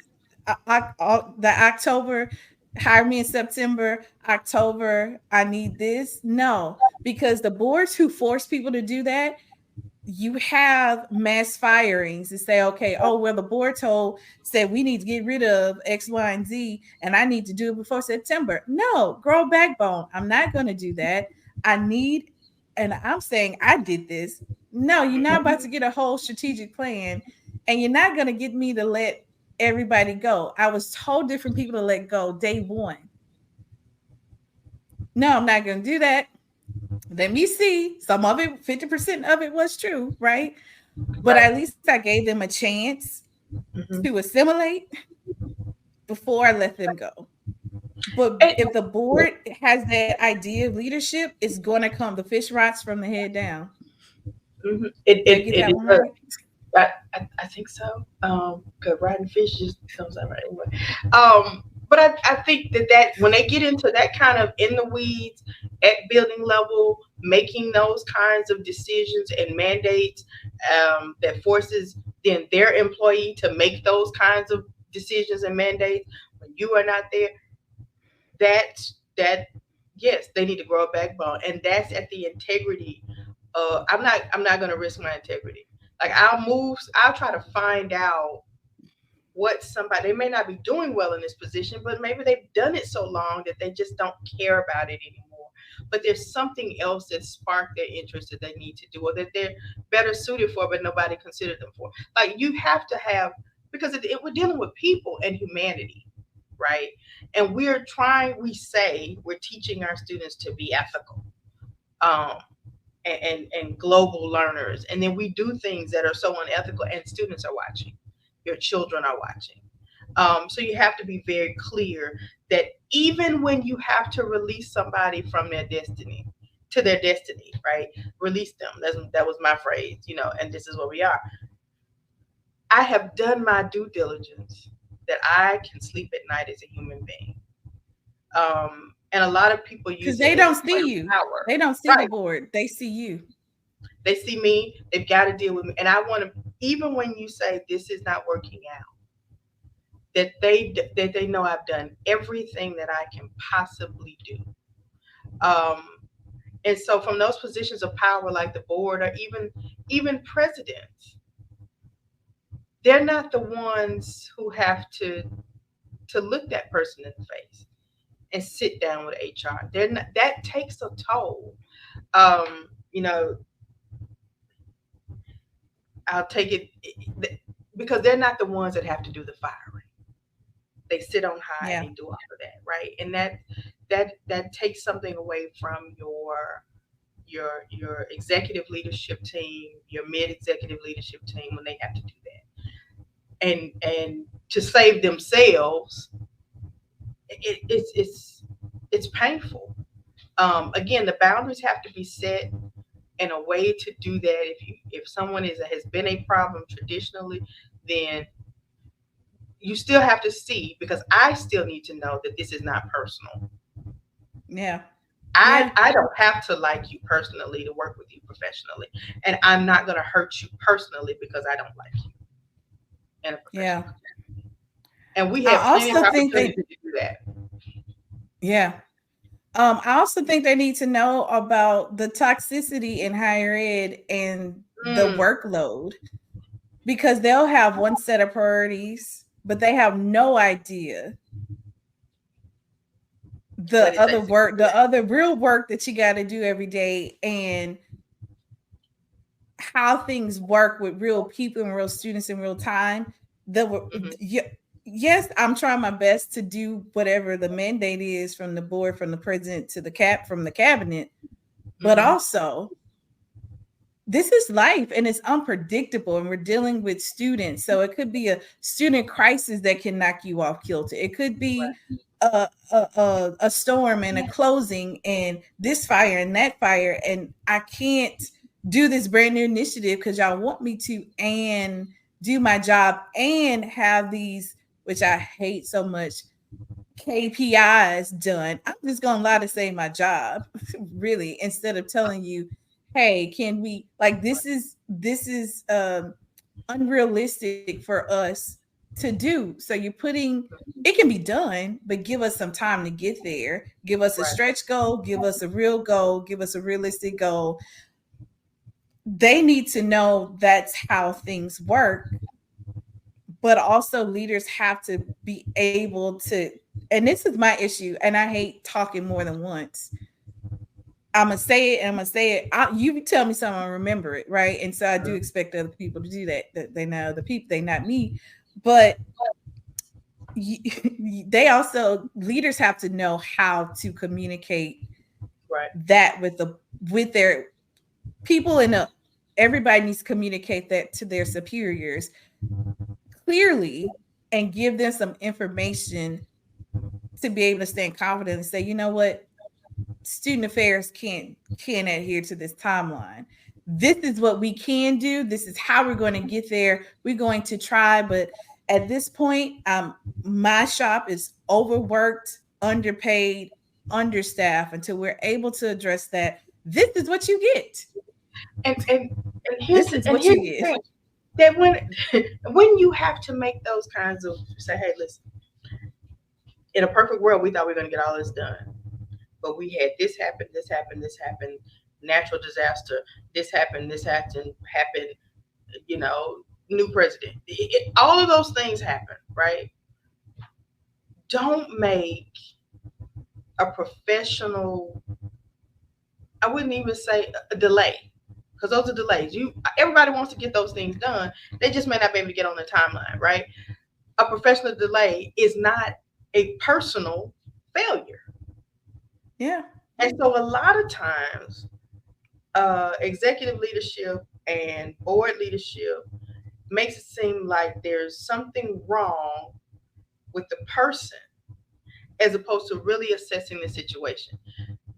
the October, hire me in September, October, I need this. No, because the boards who force people to do that, you have mass firings to say, okay, the board said we need to get rid of X, Y, and Z, and I need to do it before September. No, grow a backbone. I'm not going to do that. And I'm saying I did this. No, you're not about to get a whole strategic plan, and you're not going to get me to let everybody go. I was told different people to let go day one. No, I'm not going to do that. Let me see. Some of it, 50% of it was true, right? But at least I gave them a chance to assimilate before I let them go. But if the board has that idea of leadership, it's going to come. The fish rots from the head down. I think so. Because riding fish just comes out right away. But I think that when they get into that kind of in the weeds at building level, making those kinds of decisions and mandates that forces then their employee to make those kinds of decisions and mandates when you are not there, that yes, they need to grow a backbone, and that's at the integrity. I'm not going to risk my integrity. Like I'll try to find out what they may not be doing well in this position, but maybe they've done it so long that they just don't care about it anymore. But there's something else that sparked their interest that they need to do, or that they're better suited for, but nobody considered them for. Like you have to have, because we're dealing with people and humanity, right? And we say we're teaching our students to be ethical. And global learners, and then we do things that are so unethical, and students are watching, your children are watching. So you have to be very clear that even when you have to release somebody from their destiny to their destiny, right? Release them. That was my phrase, and this is where we are. I have done my due diligence that I can sleep at night as a human being. And a lot of people use because they don't see you. Power. They don't see the board. They see you. They see me. They've got to deal with me. And I want to, even when you say this is not working out, that they know I've done everything that I can possibly do. And so from those positions of power, like the board, or even presidents, they're not the ones who have to look that person in the face and sit down with HR. They're not, that takes a toll. You know, I'll take it because they're not the ones that have to do the firing. They sit on high and they do all of that, right? And that takes something away from your executive leadership team, your mid-executive leadership team when they have to do that. And to save themselves, it's painful. Again, the boundaries have to be set in a way to do that. If someone has been a problem traditionally, then you still have to see, because I still need to know that this is not personal. Yeah. I don't have to like you personally to work with you professionally, and I'm not going to hurt you personally because I don't like you. And we have plenty of opportunity to do that. Yeah. I also think they need to know about the toxicity in higher ed and the workload, because they'll have one set of priorities, but they have no idea the other work, the other real work that you got to do every day, and how things work with real people and real students in real time. Yes, I'm trying my best to do whatever the mandate is from the board, from the president to from the cabinet, but also this is life and it's unpredictable, and we're dealing with students. So it could be a student crisis that can knock you off kilter. It could be a storm and a closing and this fire and that fire, and I can't do this brand new initiative because y'all want me to and do my job and have these, which I hate so much, KPIs done. I'm just gonna lie to save my job, really, instead of telling you, hey, can we, like, this is unrealistic for us to do. So you're putting, it can be done, but give us some time to get there. Give us a stretch goal, give us a real goal, give us a realistic goal. They need to know that's how things work. But also leaders have to be able to, and this is my issue, and I hate talking more than once. I'm going to say it, and I'm going to say it. You tell me something, I remember it, right? And so I do expect other people to do that they know the people, they not me. But they also, leaders have to know how to communicate that with their people, and everybody needs to communicate that to their superiors clearly and give them some information to be able to stand confident and say, you know what, student affairs can't adhere to this timeline. This is what we can do. This is how we're going to get there. We're going to try, but at this point, my shop is overworked, underpaid, understaffed. Until we're able to address that, this is what you get. And here's what you get. That when you have to make those kinds of, say, hey, listen, in a perfect world, we thought we were going to get all this done, but we had this happen, natural disaster, this happened, you know, new president. All of those things happen, right? Don't make a professional, I wouldn't even say a delay, because those are delays. Everybody wants to get those things done. They just may not be able to get on the timeline, right? A professional delay is not a personal failure. Yeah. And so a lot of times, executive leadership and board leadership makes it seem like there's something wrong with the person as opposed to really assessing the situation.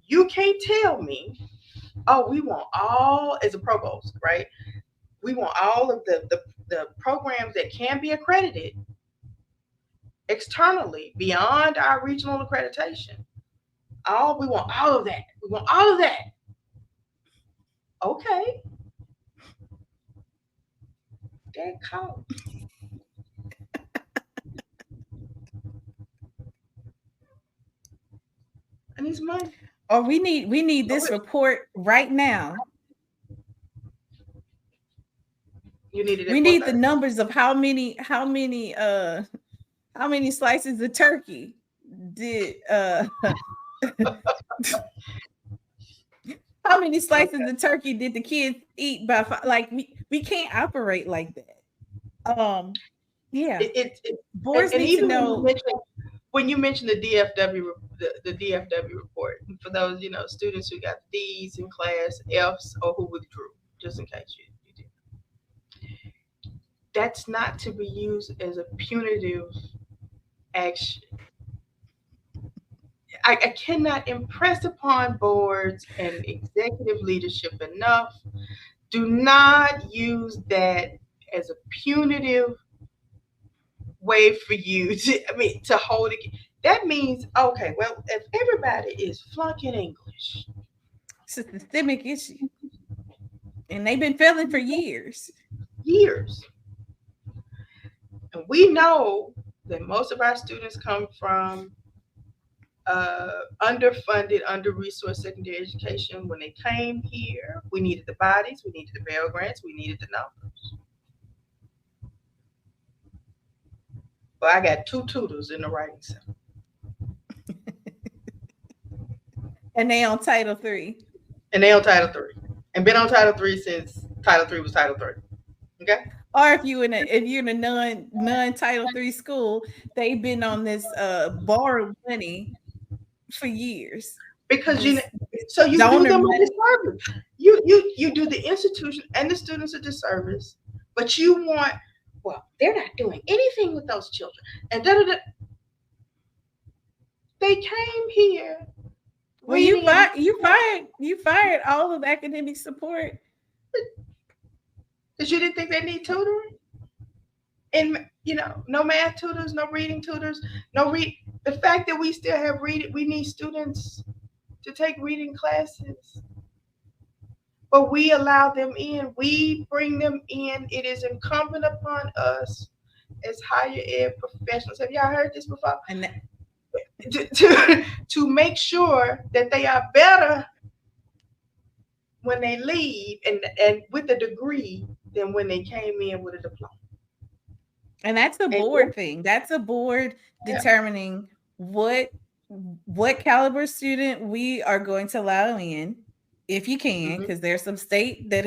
You can't tell me, oh, we want all, as a provost, right? We want all of the programs that can be accredited externally beyond our regional accreditation. We want all of that. We want all of that. Okay. That count. I need some money. Or we need this report right now. You needed it. We need the numbers of how many slices of turkey did how many slices of turkey did the kids eat by like we can't operate like that. Yeah. Boards and need even to know. when you mentioned the DFW the DFW report, for those students who got D's in class, F's, or who withdrew, just in case you did. That's not to be used as a punitive action. I cannot impress upon boards and executive leadership enough. Do not use that as a punitive way for you to hold it. That means, okay, well, if everybody is flunking English, It's a systemic issue. And they've been failing for years. And we know that most of our students come from underfunded, under-resourced secondary education. When they came here, we needed the bodies, we needed the Pell Grants, we needed the numbers. Well, I got 2 tutors in the writing center. And they on Title III. And been on Title III since Title III was Title III. Okay. Or if you're in a non Title III school, they've been on this borrowed money for years. Because so you do them a disservice. You do the institution and the students a disservice, but you want, well, they're not doing anything with those children. And they came here. Well, you fired all of academic support. Because you didn't think they need tutoring? And no math tutors, no reading tutors, the fact that we still have reading, we need students to take reading classes. But we allow them in, we bring them in. It is incumbent upon us as higher ed professionals. Have y'all heard this before? And to make sure that they are better when they leave and with a degree than when they came in with a diploma. And that's a board thing. That's a board determining what caliber student we are going to allow in, if you can, because there's some state that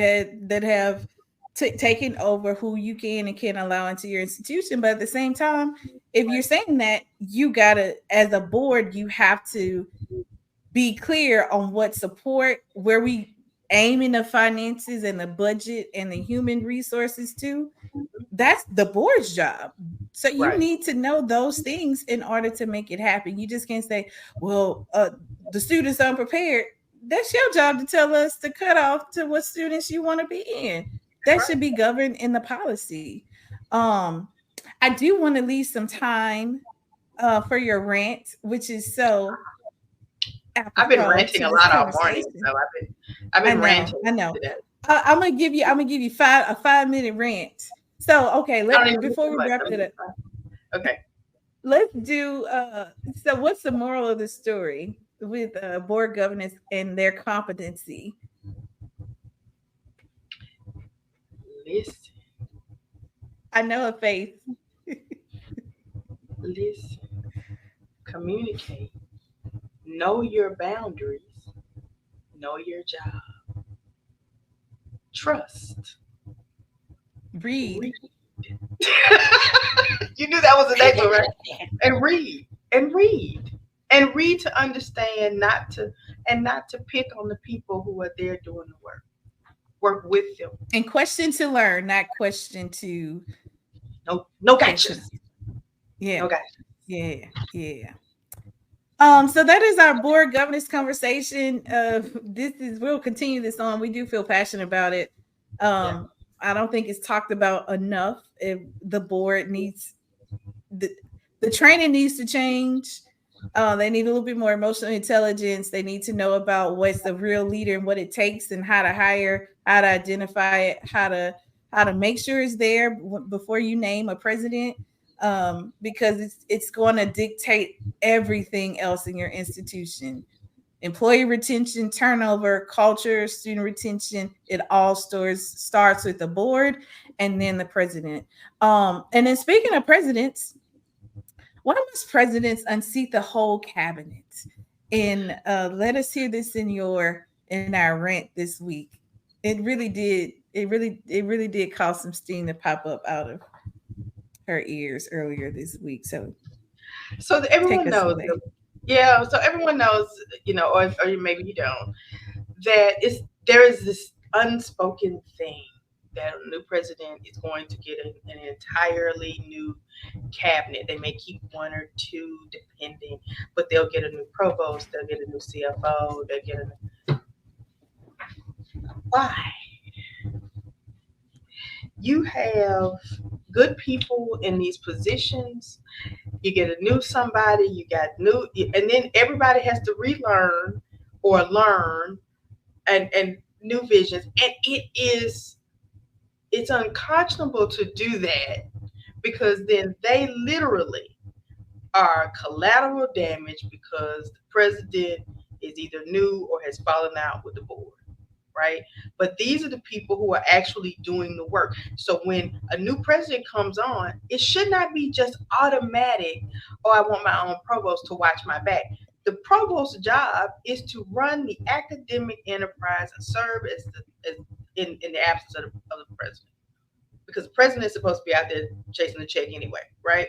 have taken over who you can and can't allow into your institution. But at the same time, if you're saying that, you gotta, as a board, you have to be clear on what support, where we aiming the finances and the budget and the human resources to. That's the board's job. So you need to know those things in order to make it happen. You just can't say, well, the students are unprepared. That's your job to tell us to cut off to what students you want to be in. That should be governed in the policy. I do want to leave some time for your rant, which is so. I've been ranting a lot all morning, so I've been ranting. I know. I'm gonna give you a 5-minute rant. So okay, before we wrap it up. Okay. Let's do so what's the moral of the story with board governance and their competency? Listen. I know a face. Listen. Communicate. Know your boundaries. Know your job. Trust. Read. You knew that was the next one, right? And read to understand, not to pick on the people who are there doing the work. Work with them. And question to learn, not question to. No gotchas. Yeah. No gotchas. Yeah. So that is our board governance conversation. We'll continue this on. We do feel passionate about it. I don't think it's talked about enough. If the board needs the training needs to change. They need a little bit more emotional intelligence. They need to know about what's the real leader and what it takes and how to hire, how to identify it, how to make sure it's there before you name a president. Because it's going to dictate everything else in your institution. employee retention, turnover, culture, student retention. It all starts with the board and then the president. And then speaking of presidents, why must presidents unseat the whole cabinet? And let us hear this in our rant this week. It really did. It really did cause some steam to pop up out of her ears earlier this week. So everyone take us knows. away. So everyone knows, or maybe you don't, that there is this unspoken thing that a new president is going to get an entirely new cabinet. They may keep one or two depending, but they'll get a new provost, they'll get a new CFO, they'll get a why? You have good people in these positions. You get a new somebody, you got new, and then everybody has to relearn or learn and new visions. And it's unconscionable to do that, because then they literally are collateral damage because the president is either new or has fallen out with the board, right? But these are the people who are actually doing the work. So when a new president comes on, it should not be just automatic, oh, I want my own provost to watch my back. The provost's job is to run the academic enterprise and serve as in the absence of the president. Because the president is supposed to be out there chasing the check anyway, right?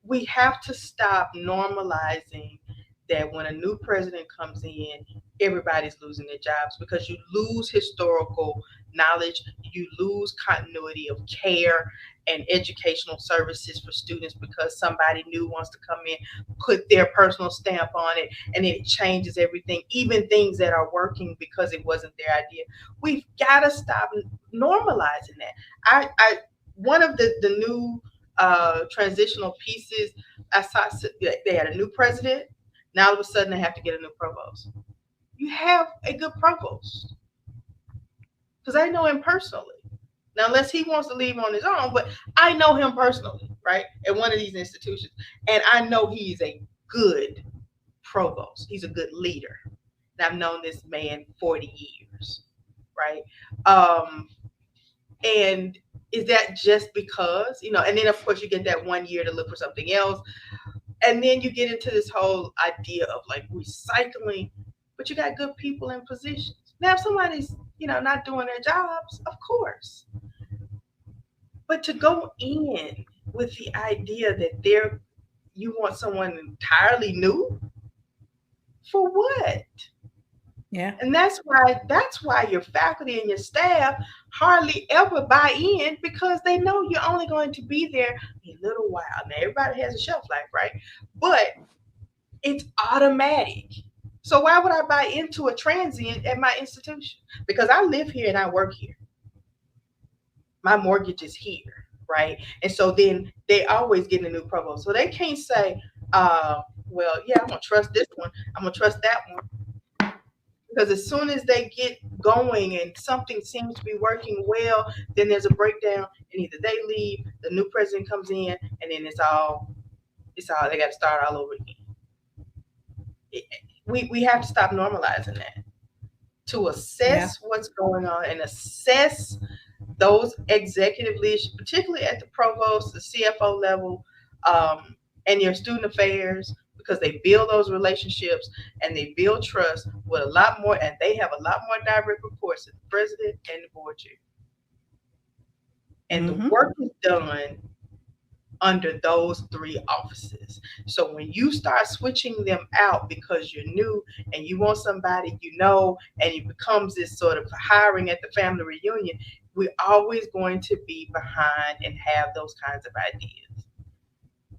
We have to stop normalizing that when a new president comes in, everybody's losing their jobs, because you lose historical knowledge, you lose continuity of care and educational services for students because somebody new wants to come in, put their personal stamp on it, and it changes everything, even things that are working because it wasn't their idea. We've got to stop normalizing that. One of the new transitional pieces, I saw they had a new president. Now all of a sudden they have to get a new provost. You have a good provost, because I know him personally. Now, unless he wants to leave on his own, but I know him personally, right, at one of these institutions, and I know he's a good provost. He's a good leader. And I've known this man 40 years, right? And is that just because, and then of course you get that 1 year to look for something else. And then you get into this whole idea of like recycling, but you got good people in positions. Now, if somebody's, not doing their jobs, of course. But to go in with the idea that you want someone entirely new, for what? Yeah. And that's why your faculty and your staff hardly ever buy in, because they know you're only going to be there a little while. Now, everybody has a shelf life, right? But it's automatic. So why would I buy into a transient at my institution? Because I live here and I work here. My mortgage is here, right? And so then they always get a new provost. So they can't say, well, yeah, I'm going to trust this one. I'm going to trust that one. Because as soon as they get going and something seems to be working well, then there's a breakdown, and either they leave, the new president comes in, and then it's all they got to start all over again. We have to stop normalizing that, to assess what's going on and assess those executive leadership, particularly at the provost, the CFO level, and your student affairs, because they build those relationships and they build trust with a lot more, and they have a lot more direct reports to the president and the board chair. And the work is done under those three offices. So when you start switching them out because you're new and you want somebody and it becomes this sort of hiring at the family reunion, we're always going to be behind and have those kinds of ideas,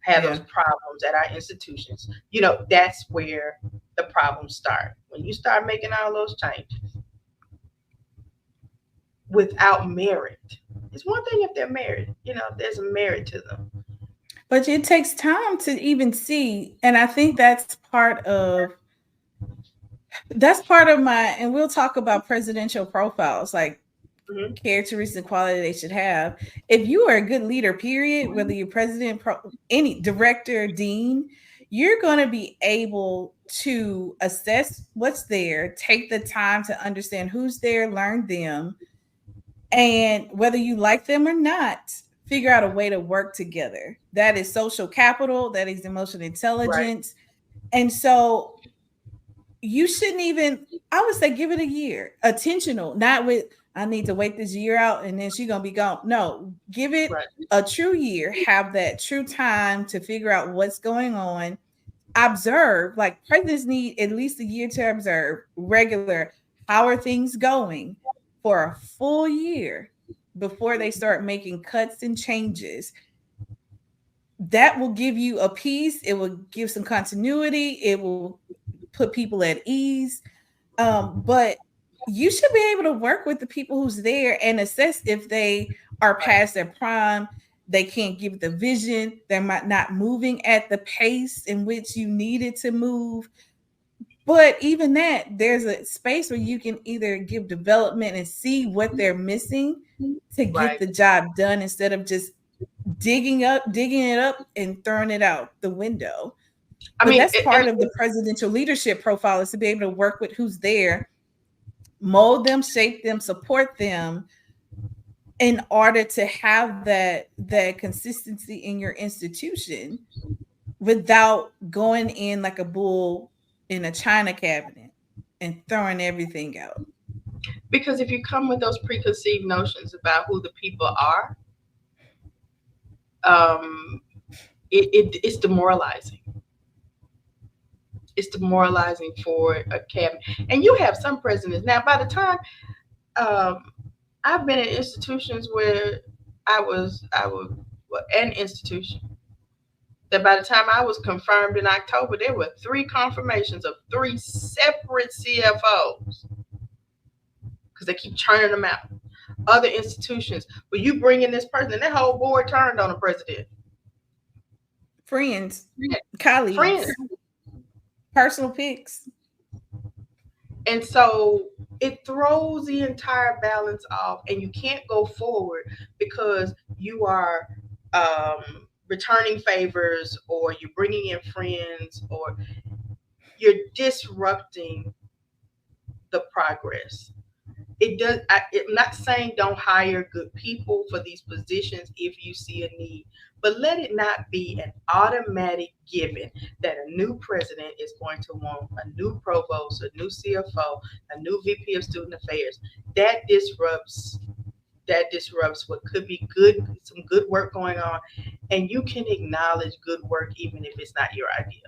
have those problems at our institutions. That's where the problems start. When you start making all those changes without merit. It's one thing if they're married, there's a merit to them. But it takes time to even see. And I think that's part of my, and we'll talk about presidential profiles, like characteristics and quality they should have. If you are a good leader, period, whether you're president, any director, dean, you're going to be able to assess what's there, take the time to understand who's there, learn them, and whether you like them or not, figure out a way to work together. That is social capital, that is emotional intelligence. Right. And so you shouldn't even, I would say, give it a year. Intentional, not with, I need to wait this year out and then she's going to be gone. No, give it a true year. Have that true time to figure out what's going on. Observe, like presidents need at least a year to observe regular. How are things going for a full year before they start making cuts and changes? That will give you a peace. It will give some continuity. It will put people at ease. But you should be able to work with the people who's there and assess if they are past their prime. They can't give the vision. They're not moving at the pace in which you needed to move. But even that, there's a space where you can either give development and see what they're missing to get the job done instead of just digging it up and throwing it out the window. I mean, that's part of the presidential leadership profile, is to be able to work with who's there, mold them, shape them, support them, in order to have that consistency in your institution without going in like a bull in a china cabinet and throwing everything out. Because if you come with those preconceived notions about who the people are, it's demoralizing. It's demoralizing for a cabinet. And you have some presidents now, by the time I've been in institutions where I was an institution that by the time I was confirmed in October, there were 3 confirmations of 3 separate CFOs because they keep churning them out. Other institutions, where you bring in this person and that whole board turned on the president. Friends, colleagues, personal picks. And so it throws the entire balance off, and you can't go forward because you are returning favors, or you're bringing in friends, or you're disrupting the progress. I'm not saying don't hire good people for these positions if you see a need, but let it not be an automatic given that a new president is going to want a new provost, a new CFO, a new VP of Student Affairs. That disrupts what could be some good work going on, and you can acknowledge good work even if it's not your idea.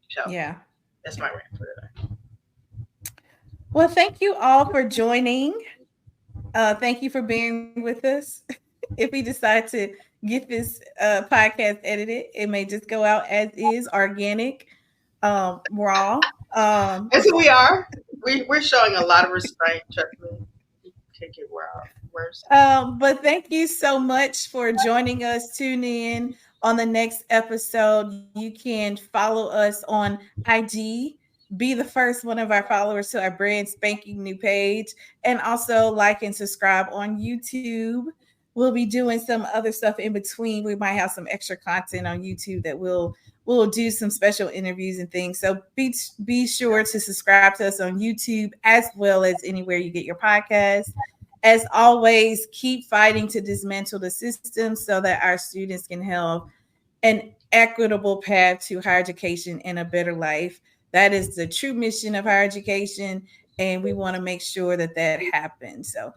So yeah, that's my rant for today. Well, thank you all for joining. Thank you for being with us. If we decide to get this podcast edited, it may just go out as is, organic, raw. That's who we are. We're showing a lot of restraint. Trust me. Can't get worse. But thank you so much for joining us. Tune in on the next episode. You can follow us on IG. Be the first one of our followers to our brand spanking new page, and also like and subscribe on YouTube. We'll be doing some other stuff in between. We might have some extra content on YouTube that we'll do some special interviews and things. So be sure to subscribe to us on YouTube as well as anywhere you get your podcast. As always, keep fighting to dismantle the system so that our students can have an equitable path to higher education and a better life. That is the true mission of higher education, and we want to make sure that happens. So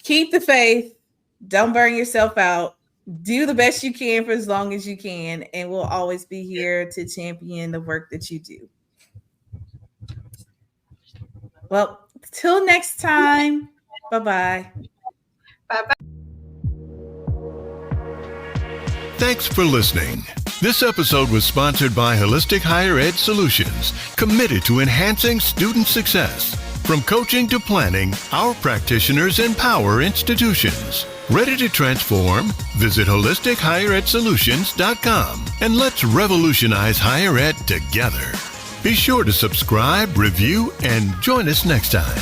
keep the faith. Don't burn yourself out. Do the best you can for as long as you can, and we'll always be here to champion the work that you do. Well, till next time. Bye-bye. Bye-bye. Thanks for listening. This episode was sponsored by Holistic Higher Ed Solutions, committed to enhancing student success. From coaching to planning, our practitioners empower institutions. Ready to transform? Visit holisticheredsolutions.com and let's revolutionize higher ed together. Be sure to subscribe, review, and join us next time.